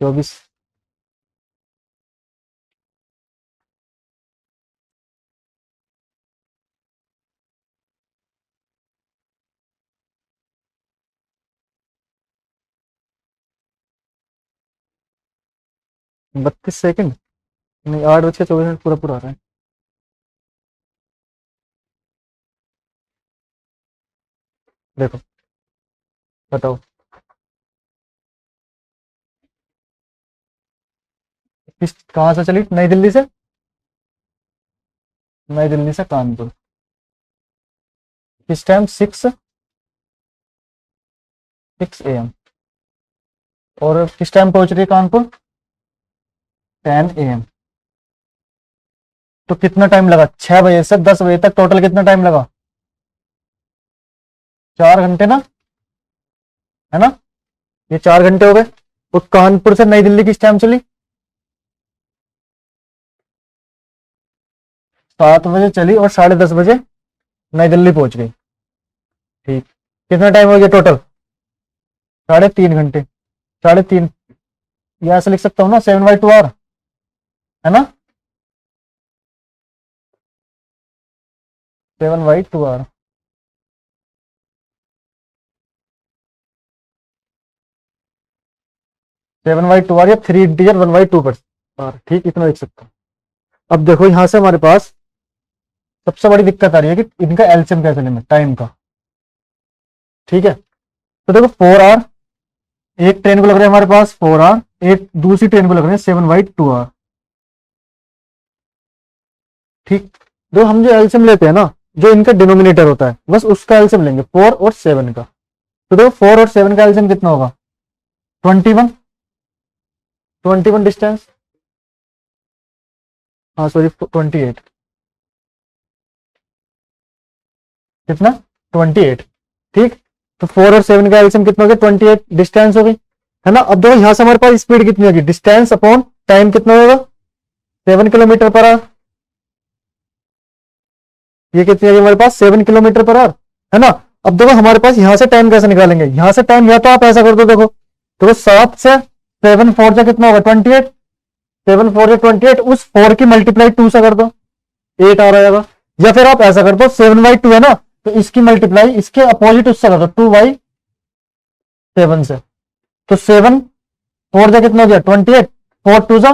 24। 32 सेकंड। नहीं, 8 बज के 24 मिनट पूरा पूरा आ रहा है। देखो, बताओ। किस, कहाँ से चली? नई दिल्ली से? नई दिल्ली से कानपुर। किस टाइम? 6 AM। और किस टाइम पहुंच रही है कानपुर? 10 AM। तो कितना टाइम लगा? 6 बजे से 10 बजे तक टोटल कितना टाइम लगा? 4 घंटे ना, है ना? ये 4 घंटे हो गए। और कानपुर से नई दिल्ली किस टाइम चली? 7 बजे चली और 10:30 बजे नई दिल्ली पहुंच गई। ठीक। कितना टाइम हो गया टोटल? 3.5 घंटे। 3.5। ये ऐसे लिख सकता हूँ ना, 7/2 आवर, है ना? 7/2 आवर। 7/2 आवर या 3 इंटीजर 1/2 पर आवर। ठीक, इतना लिख सकता हूँ। अब देखो, यहां से हमारे पास सबसे बड़ी दिक्कत आ रही है कि इनका एलसीएम कैसे लेना टाइम का। ठीक है, तो देखो 4 आवर एक ट्रेन को लग रहा है हमारे पास 4 आवर, एक दूसरी ट्रेन को लग रहे हैं 7/2 आवर। ठीक, जो हम जो एलसीएम लेते हैं ना, जो इनका डिनोमिनेटर होता है बस उसका एलसीएम लेंगे 4 और 7 का। तो देखो 4 और 7 का एलसीएम कितना होगा? 21। 21 डिस्टेंस, हाँ सॉरी 28। कितना? 28। ठीक, तो 4 और 7 का एलसीएम कितना हो गया? 28 डिस्टेंस हो गई, है ना। अब देखो यहां से हमारे पास स्पीड कितनी होगी? डिस्टेंस अपॉन टाइम कितना होगा? 7 किलोमीटर पर आवर। ये कितनी होगी हमारे पास? 7 किलोमीटर पर आवर, है ना। अब देखो हमारे पास यहां से टाइम कैसे निकालेंगे? यहां से टाइम, या तो आप ऐसा कर दो, देखो 7 से 7 4 जा कितना होगा? 28। 7 4 जा 28, उस 4 की मल्टीप्लाई 2 से कर दो, 8 आ जाएगा। या फिर आप ऐसा कर दो, 7/2 है ना, तो इसकी मल्टीप्लाई इसके अपोजिट उससे कर दो, 2/7 से। तो 7 4 जा कितना हो गया? 28, 4 2 जा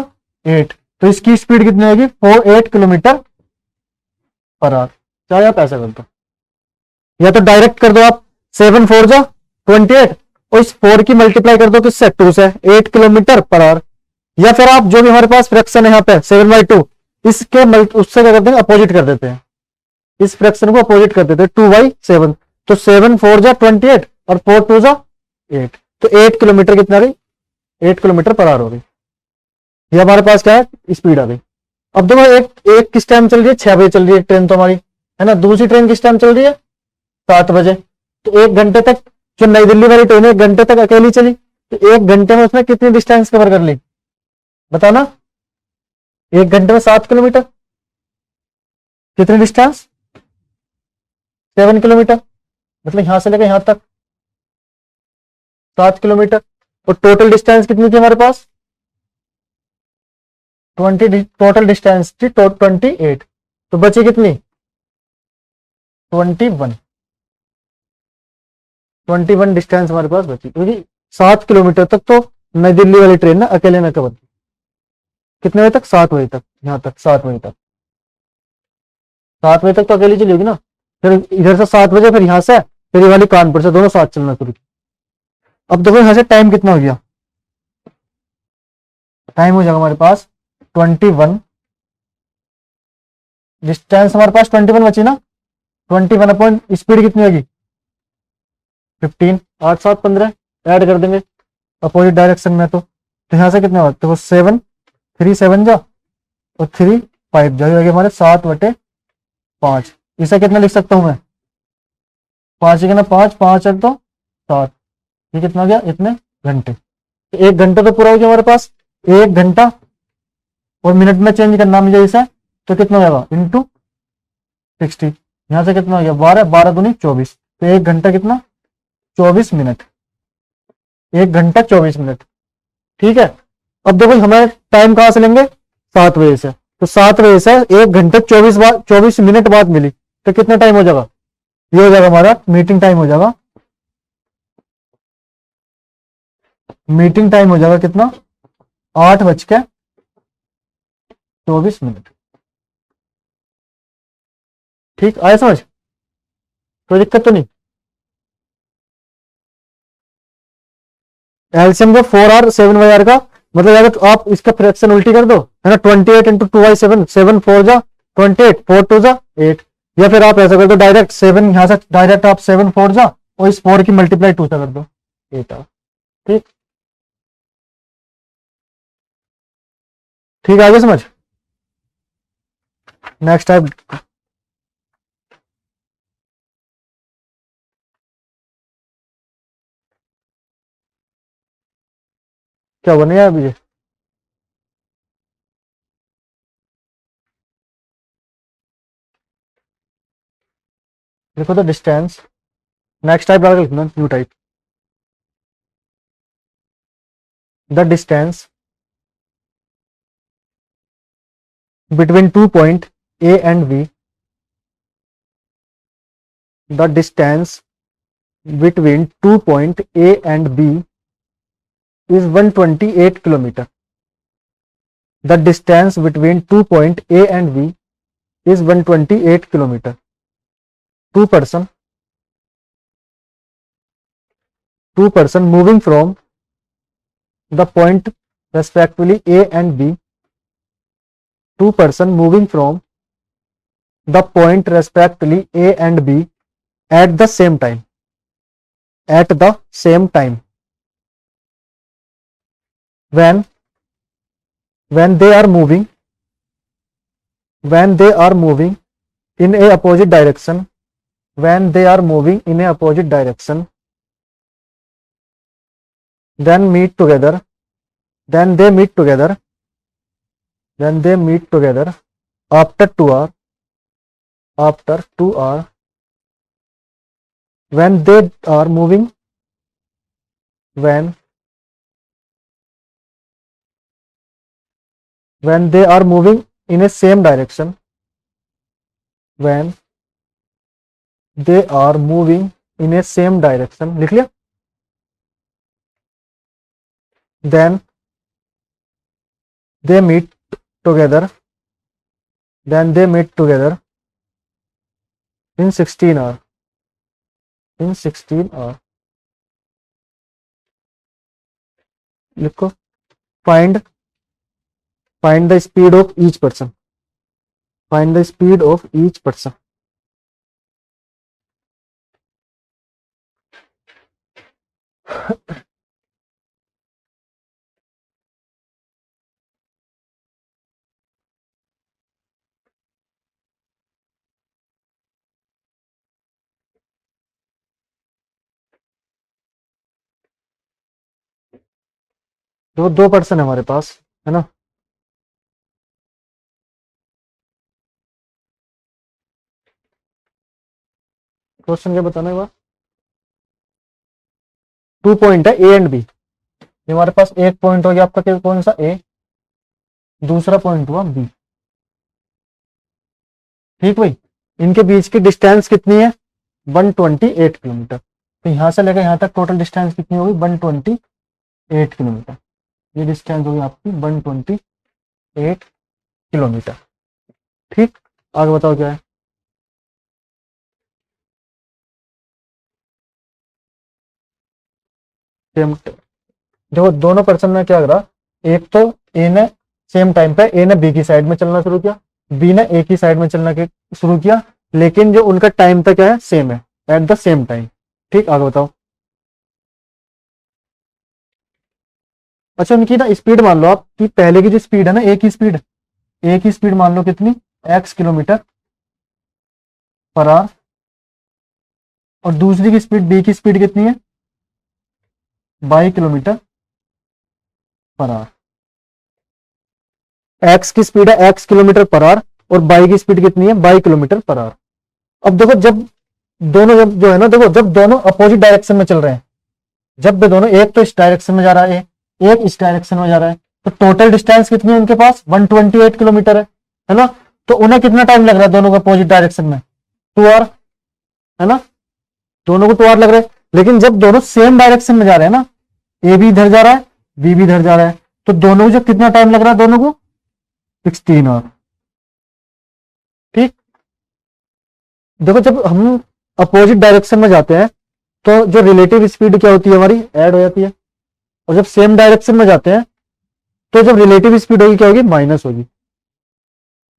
8, तो इसकी स्पीड कितनी होगी? 48 किलोमीटर पर आवर। चाहे आप ऐसा कर दो, या तो डायरेक्ट कर दो आप, 7 4 जा 28 और इस 4 की मल्टीप्लाई कर दो किससे? 2 से, 8 किलोमीटर पर आवर। या फिर आप जो भी हमारे पास फ्रैक्शन है यहाँ पे 7/2, इसके उससे क्या करते हैं? अपोजिट कर देते हैं, इस फ्रैक्शन को अपोजिट कर देते हैं, 2/7। तो 7 4 जा 28 और 4 2 जा 8, तो 8 किलोमीटर कितना गई? 8 किलोमीटर पर आवर हो गई। ये हमारे पास क्या है? स्पीड आ गई। अब देखो एक एक किस टाइम चल रही है? 6 बजे चल रही है ट्रेन तो हमारी, है ना। दूसरी ट्रेन किस टाइम चल रही है? 7 बजे। तो 1 घंटे तक, जो नई दिल्ली वाली ट्रेन है 1 घंटे तक अकेली चली, तो 1 घंटे में उसने कितनी डिस्टेंस कवर कर ली? बताना। 1 घंटे में 7 किलोमीटर, कितनी डिस्टेंस? 7 किलोमीटर, मतलब यहां से लेकर यहां तक 7 किलोमीटर। और टोटल डिस्टेंस कितनी थी हमारे पास? 20, टोटल डिस्टेंस थी 28, तो बची कितनी? 21। 21 डिस्टेंस हमारे पास बची, क्योंकि 7 किलोमीटर तक तो नई दिल्ली वाली ट्रेन ना अकेले में कवर की। कितने बजे तक? 7 बजे तक, यहां तक 7 बजे तक। 7 बजे तक तो अकेली चली होगी ना। फिर इधर से 7 बजे, फिर यहां से, फिर ये वाली कानपुर से, दोनों साथ चलना शुरू की। अब देखो यहां से टाइम कितना हो गया? टाइम हो जाएगा हमारे पास 21, डिस्टेंस हमारे पास 21 बची ना। 21 अपॉन स्पीड कितनी होगी? 15, 8 7 15 ऐड कर देंगे अपोजिट डायरेक्शन में। तो यहां से कितने होगा? देखो 7 3 7 जा और 3 5 जा, हमारे 7/5। इसे कितना लिख सकता हूं मैं? 5 ना, 5 5 एक तो 7, ये कितना हो गया? इतने घंटे। तो 1 घंटा तो पूरा हो गया हमारे पास। 1 घंटा और मिनट में चेंज करना मुझे इसे, तो कितना हो जाएगा? इंटू 60। यहां से कितना हो गया? 12, 12 दूनी 24, तो 1 घंटा कितना? 24 मिनट। 1 घंटा 24 मिनट। ठीक है। अब देखो हमें टाइम कहां से लेंगे? 7 बजे से, तो 7 बजे से 1 घंटे 24 मिनट बाद मिली, तो कितना टाइम हो जाएगा? ये हो जाएगा हमारा मीटिंग टाइम हो जाएगा। मीटिंग टाइम हो जाएगा कितना? 8:24। ठीक, आया समझ? कोई दिक्कत तो नहीं? एलसीएम का 4 और 7 का मतलब, अगर आप इसका फ्रैक्शन उल्टी कर दो, है ना, 28 इंटू 2/7, 7 4 जा 28, 4 2 जा 8। या फिर आप ऐसा कर दो डायरेक्ट, 7 यहां से डायरेक्ट आप 7 4 जा और इस 4 की मल्टीप्लाई 2 से कर दो, 8 आ। ठीक, ठीक आगे समझ? नेक्स्ट टाइप क्या बने अभी? देखो तो डिस्टेंस, नेक्स्ट टाइप डाल के लिखना, new type. The distance between 2 point A and B, the distance between 2 point A and B is 128 kilometer. The distance between 2 point A and B is 128 kilometer. Two person moving from the point respectively A and B, two person moving from the point respectively A and B at the same time, at the same time, when they are moving, when they are moving in a opposite direction, when they are moving in a opposite direction, then meet together, then they meet together, then they meet together after 2 hours, after 2 hours, when they are moving, when they are moving in a same direction, when they are moving in a same direction, लिख लिया, then they meet together, then they meet together in 16 hours, in 16 hours, लिखो, find the speed of each person, find the speed of each person. तो 2 person है हमारे पास, है ना, question क्या बताना है बात, 2 पॉइंट है ए एंड बी, हमारे पास एक पॉइंट हो गया आपका कौन सा, ए, दूसरा पॉइंट हुआ बी, ठीक भाई, इनके बीच की डिस्टेंस कितनी है 128 किलोमीटर, तो यहां से लेकर यहां तक टोटल डिस्टेंस कितनी होगी 128 किलोमीटर, ये डिस्टेंस होगी आपकी 128 किलोमीटर, ठीक, आगे बताओ क्या है, देखो दोनों पर्सन ने क्या करा, एक तो ए ने सेम टाइम पे ए ने बी की साइड में चलना शुरू किया, बी ने ए की साइड में चलना शुरू किया, लेकिन जो उनका टाइम था क्या है, सेम है, एट द सेम टाइम, ठीक, आगे बताओ। अच्छा उनकी ना स्पीड मान लो आप कि पहले की जो स्पीड है ना, ए की स्पीड मान लो कितनी, x किलोमीटर पर आवर, और दूसरी की स्पीड बी की स्पीड कितनी है, 22 किलोमीटर पर आवर, एक्स की स्पीड है x किलोमीटर पर आवर और बाई की स्पीड कितनी है 22 किलोमीटर पर आवर। अब देखो जब दोनों जो है ना, देखो जब दोनों अपोजिट डायरेक्शन में चल रहे हैं, जब भी दोनों, एक तो इस डायरेक्शन में जा रहा है, एक इस डायरेक्शन में जा रहा है, तो टोटल डिस्टेंस कितनी है उनके पास 128 किलोमीटर है ना, तो उन्हें कितना टाइम लग रहा है दोनों को अपोजिट डायरेक्शन में, 2 आवर, है ना, दोनों को 2 आवर लग रहे हैं, लेकिन जब दोनों सेम डायरेक्शन में जा रहे हैं ना, ए भी इधर जा रहा है, बी भी इधर जा रहा है, तो दोनों को जब कितना टाइम लग रहा है दोनों को 16 आवर, ठीक। देखो जब हम अपोजिट डायरेक्शन में जाते हैं तो जो रिलेटिव स्पीड क्या होती है हमारी, ऐड हो जाती है, और जब सेम डायरेक्शन में जाते हैं तो जब रिलेटिव स्पीड होगी क्या होगी, माइनस होगी,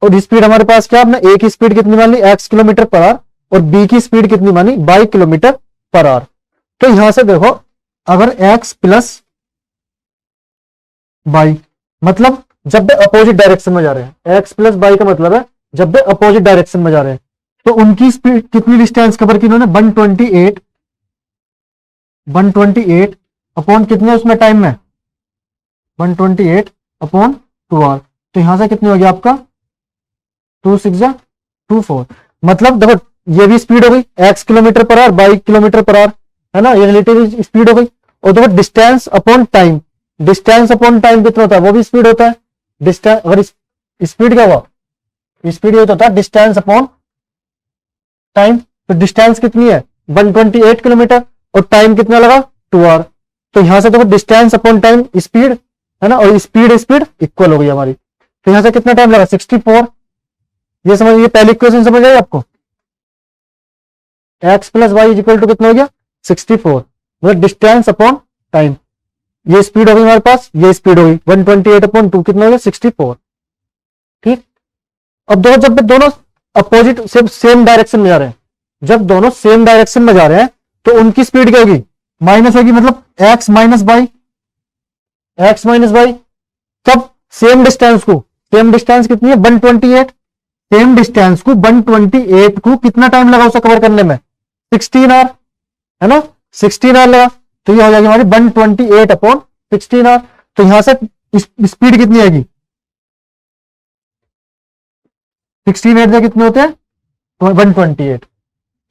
और स्पीड हमारे पास क्या, हमने ए की स्पीड कितनी मान ली x किलोमीटर पर आवर और बी की स्पीड कितनी मानी 22 किलोमीटर पर आवर। तो यहां से देखो अगर x प्लस बाई, मतलब जब भी अपोजिट डायरेक्शन में जा रहे हैं, x प्लस बाई का मतलब है जब भी अपोजिट डायरेक्शन में जा रहे हैं, तो उनकी स्पीड कितनी डिस्टेंस कवर की इन्होंने 128 अपॉन कितने उसमें टाइम में 128 अपॉन 2 आवर, तो यहां से कितनी होगी आपका 2 6 24, मतलब देखो ये भी स्पीड हो गई x kilometre per our 22 kilometre per our, है ना, ये रिलेटिव स्पीड हो गई, और देखो distance upon time, distance upon time कितना होता है, वो भी स्पीड होता है, डिस्टेंस अगर स्पीड क्या हुआ, स्पीड ये होता है डिस्टेंस अपॉन टाइम, तो डिस्टेंस कितनी है 128 किलोमीटर और टाइम कितना लगा 2 आवर, तो यहां से देखो डिस्टेंस अपॉन टाइम स्पीड, है ना, और स्पीड इक्वल हो गई हमारी, तो यहां से कितना टाइम लगा 64, ये समझ, ये पहली इक्वेशन समझ आई आपको, x plus y equal to कितना हो गया 64, मतलब डिस्टेंस अपॉन टाइम, ये स्पीड होगी हमारे पास, ये स्पीड होगी 128/2 कितना हो गया 64। ठीक, अब जब दोनों अपोजिट सेम डायरेक्शन में जा रहे हैं, जब दोनों सेम डायरेक्शन में जा रहे हैं तो उनकी स्पीड क्या होगी, माइनस होगी, मतलब x minus by, x minus by. तब सेम डिस्टेंस को, सेम डिस्टेंस कितनी है 128, सेम डिस्टेंस को 128 को कितना टाइम लगा उसे कवर करने में, 16 आवर, है ना, 16 आवर लगा। तो ये हो जाएगी हमारी 128/16 आवर। तो यहां से स्पीड कितनी आएगी, 16 8 कितने होते हैं 128।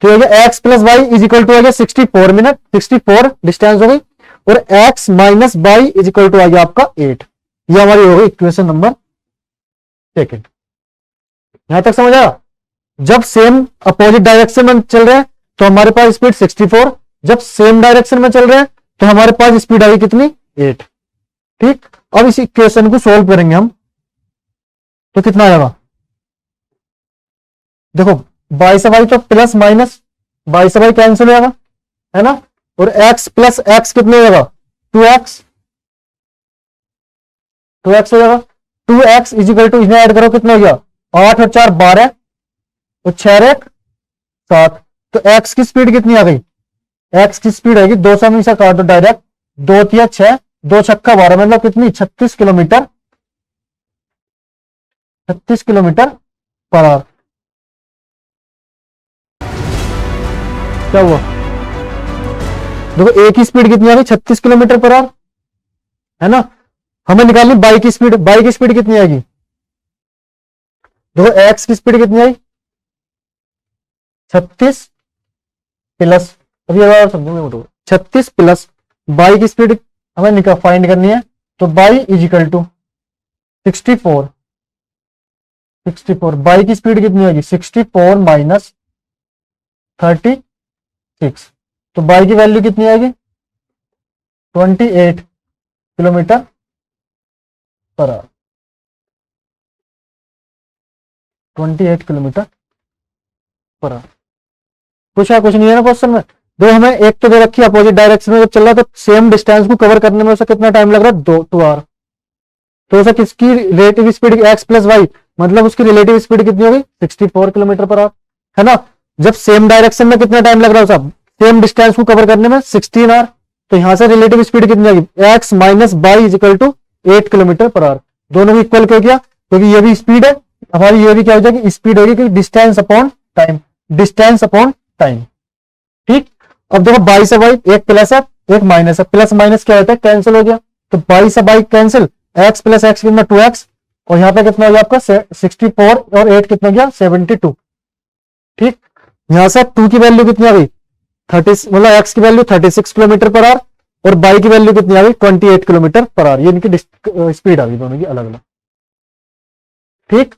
तो हो गया x plus y is equal to आ गया 64 मिनट, 64 डिस्टेंस हो गई, और x minus y is equal to आ गया आपका 8। ये हमारी हो गई इक्वेशन नंबर सेकंड। यहां तक समझ आया। जब सेम अपोजिट डायरेक्शन में चल रहे हैं तो हमारे पास स्पीड 64, जब सेम डायरेक्शन में चल रहे हैं तो हमारे पास स्पीड आई कितनी 8। ठीक, अब इस इक्वेशन को सोल्व करेंगे हम, तो कितना आएगा, देखो 22 तो प्लस माइनस 22 कैंसिल हो जाएगा, है ना, और x प्लस एक्स कितने हो जाएगा 2x, 2x हो जाएगा। 2x इज इक्वल टू, इसमें ऐड करो कितना हो गया 8 और 4 12 और 6 1 7। तो x की स्पीड कितनी आ गई, x की स्पीड आएगी 200 में से काट दो डायरेक्ट, 2 3 6 2 छक्का 12, मतलब कितनी 36 किलोमीटर, 36 किलोमीटर पर आवर। क्या हुआ, देखो ए की स्पीड कितनी आ गई 36 किलोमीटर पर आवर, है ना। हमें निकालनी बाई की स्पीड, बाई की स्पीड कितनी आएगी, देखो एक्स की स्पीड कितनी आई 36 प्लस, अभी बार समझेंगे, 36 प्लस बाई की स्पीड हमें फाइंड करनी है। तो y is equal to 64, 64 y की स्पीड कितनी आएगी 64 माइनस 36, तो बाई की वैल्यू कितनी आएगी 28 kilometre per our, 28 kilometre per our. कुछ नहीं है ना क्वेश्चन में। दो हमें एक तो दे रखी अपोजिट डायरेक्शन में जब चल रहा है तो सेम डिस्टेंस को कवर करने में उसे कितना टाइम लग रहा है 2 आवर। तो उसे किसकी relative speed x plus y, मतलब उसकी रिलेटिव स्पीड कितनी होगी 64 किलोमीटर पर आवर, है ना। जब सेम डायरेक्शन में कितना टाइम लग रहा है सब सेम डिस्टेंस को कवर करने में 16 आवर। तो यहां से रिलेटिव स्पीड कितनी आएगी x minus y is equal to 8 kilometre per hour. दोनों को इक्वल कर दिया क्योंकि ये भी स्पीड है हमारी, ये भी क्या हो जाएगी स्पीड होगी कि distance upon time, distance upon time. ठीक, अब देखो 22 से बाई एक प्लस है एक माइनस है, प्लस माइनस क्या होता है कैंसिल हो गया, तो 22 से by cancel, x plus x कितना 2x, और यहां पे कितना हो गया आपका 64 और 8 कितना गया 72। ठीक, यहां से 2 की वैल्यू कितनी आ गई 30, मतलब एक्स की वैल्यू 36 किलोमीटर पर आवर और बाई की वैल्यू कितनी आ गई 28 किलोमीटर पर आवर। ये इनकी स्पीड आ गई दोनों की अलग अलग। ठीक,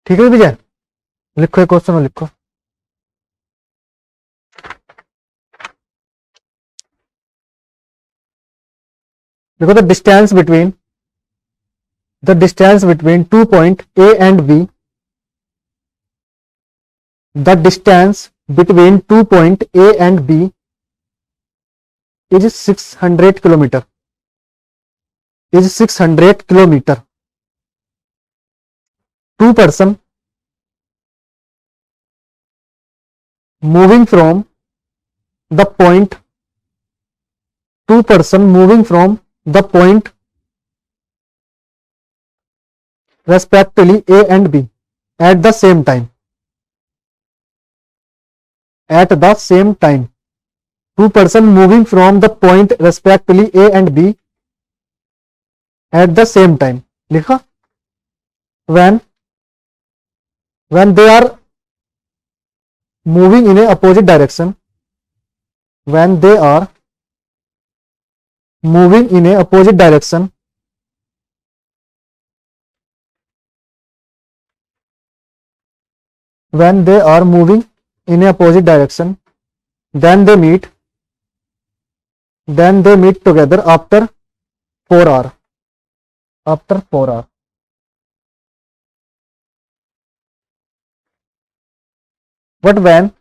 ठीक है विजय, लिखो क्वेश्चन में लिखो। देखो the distance between 2 point A and B, the distance between 2 point A and B is 600 kilometer, is 600 kilometer. Two person moving from the point, two person moving from the point respectively A and B at the same time, at the same time. Two person moving from the point respectively A and B at the same time. लिखा, when they are moving in a opposite direction, when they are moving in a opposite direction, when they are moving in a opposite direction, then they meet together after 4 hours, after 4 hours. But when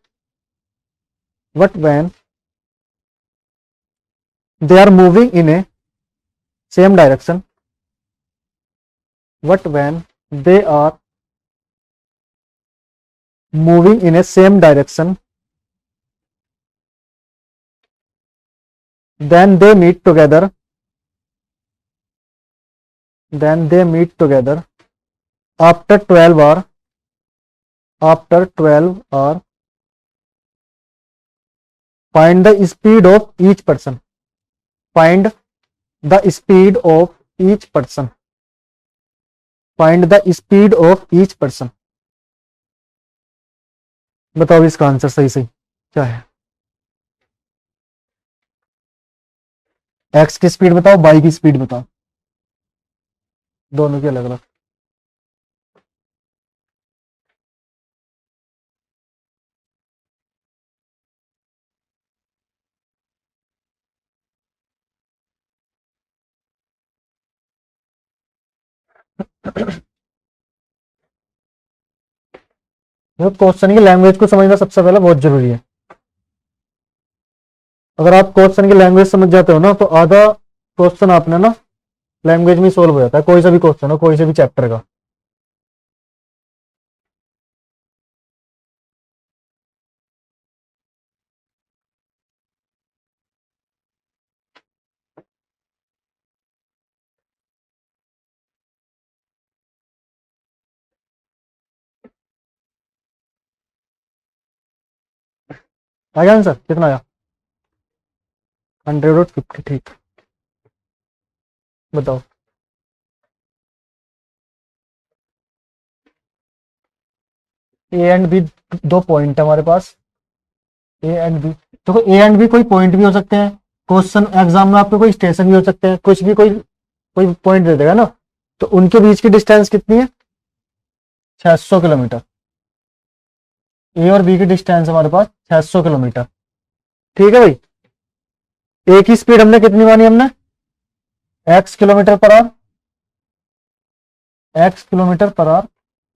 they are moving in a same direction, but when they are moving in a same direction, then they meet together after 12 hour. Find the speed of each person. Find the speed of each person. Find the speed of each person. बताओ इसका answer सही सही क्या है? X की speed बताओ, Y की speed बताओ, दोनों की अलग अलग. क्वेश्चन की लैंग्वेज को समझना सबसे पहले बहुत जरूरी है. अगर आप क्वेश्चन की लैंग्वेज समझ जाते हो ना तो आधा क्वेश्चन आपने ना लैंग्वेज में सोल्व हो जाता है. कोई सा भी क्वेश्चन हो, कोई से भी चैप्टर का. आ गया आंसर? कितना आया? 100 और 50. ठीक, बताओ. ए एंड बी दो पॉइंट है हमारे पास. ए एंड बी, देखो ए एंड बी कोई पॉइंट भी हो सकते हैं. क्वेश्चन एग्जाम में आपके कोई स्टेशन भी हो सकते हैं. कुछ भी कोई कोई पॉइंट दे देगा ना, तो उनके बीच की डिस्टेंस कितनी है? 600 किलोमीटर. ए और बी की डिस्टेंस हमारे पास 600 किलोमीटर. ठीक है भाई. ए की स्पीड हमने कितनी मानी? हमने x kilometre per our, x kilometre per our.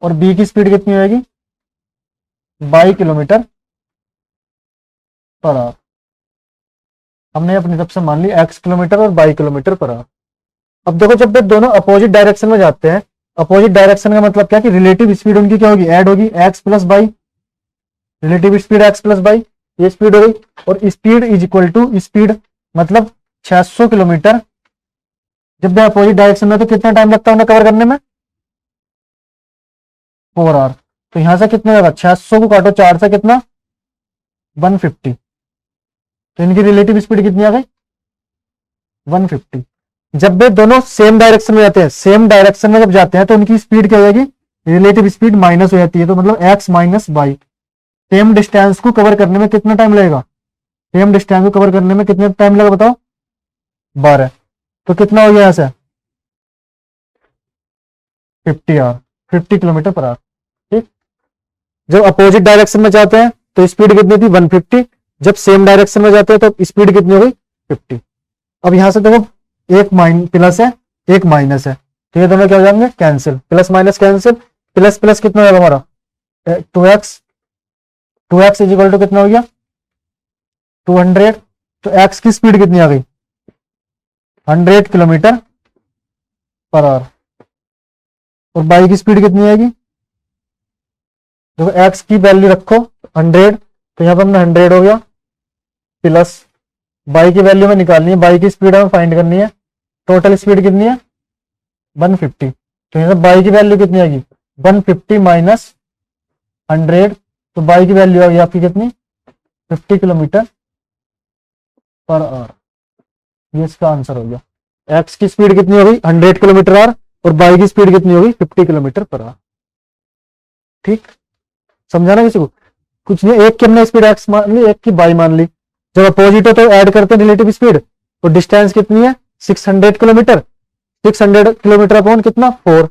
और बी की स्पीड कितनी होगी? y kilometre per our. हमने अपनी तरफ से मान ली x किलोमीटर और y किलोमीटर पर आवर. अब देखो जब वे दोनों अपोजिट डायरेक्शन में जाते हैं, अपोजिट डायरेक्शन का मतलब क्या कि रिलेटिव स्पीड उनकी क्या होगी? ऐड होगी, x plus y. Relative speed x plus y, ये स्पीड हो गई. और speed is equal to speed मतलब 600 किलोमीटर. जब वे अपोजिट डायरेक्शन में तो कितना टाइम लगता है उन्हें कवर करने में? 4 आवर. तो यहां से कितना होगा? 600 को काटो 4 से, कितना? 150. तो इनकी रिलेटिव स्पीड कितनी आ गई? 150. जब वे दोनों सेम डायरेक्शन में जाते हैं, सेम डायरेक्शन में जब जाते हैं तो उनकी स्पीड क्या हो जाएगी? रिलेटिव स्पीड माइनस हो जाती है. तो मतलब x minus y. Same distance को कवर करने में कितना टाइम लगेगा? सेम डिस्टेंस को कवर करने में कितना टाइम लगेगा बताओ? 12. तो कितना हो गया? ऐसा 50 आवर, 50 किलोमीटर पर आवर. ठीक. जब अपोजिट डायरेक्शन में जाते हैं तो स्पीड कितनी थी? 150. जब सेम डायरेक्शन में जाते हैं तो स्पीड कितनी हो गई? 50. अब यहां से देखो, एक प्लस है, एक माइनस है, तो ये दोनों क्या हो जाएंगे? Cancel. Plus minus cancel. Plus plus कितना होगा हमारा? 2x. 2x is equal to कितना हो गया? 200. तो x की स्पीड कितनी आ गई? 100 किलोमीटर पर आवर. और y की स्पीड कितनी आएगी? देखो x की वैल्यू रखो 100, तो यहां पर हमने 100 हो गया, प्लस y की वैल्यू में निकालनी है, y की स्पीड हमें फाइंड करनी है. टोटल स्पीड कितनी है? 150. तो यहां से y की वैल्यू कितनी आएगी? 150 माइनस 100. तो y की वैल्यू आ गई आपकी कितनी? 50 किलोमीटर पर आवर. ये इसका आंसर हो गया. x की स्पीड कितनी हो गई? 100 किलोमीटर आवर. और y की स्पीड कितनी होगी? 50 किलोमीटर पर आवर. ठीक, समझाना किसी को? कुछ नहीं, एक की हमने स्पीड x मान ली, एक की y मान ली. जब अपोजिट हो तो ऐड करते हैं रिलेटिव स्पीड. और डिस्टेंस कितनी है? 600 किलोमीटर. 600 किलोमीटर अपॉन कितना? 4.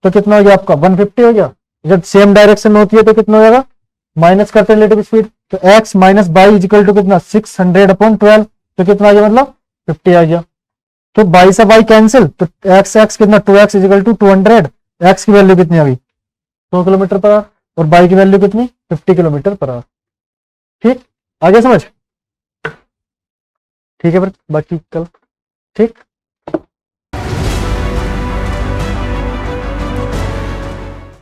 तो कितना हो गया आपका? 150 हो गया. जब सेम डायरेक्शन में होती है तो कितना हो जाएगा? माइनस करते हैं रिलेटिव स्पीड. तो x minus y equal to कितना? 600 अपॉन 12. तो कितना आ गया? मतलब 50 आ गया. तो y से y कैंसिल. तो x कितना? 2x equal to 200. x की वैल्यू कितनी आ गई? 100 किलोमीटर पर आवर. और y की वैल्यू कितनी? 50 किलोमीटर पर आवर. ठीक, आगे समझ? ठीक है फिर बाकी कल, ठीक।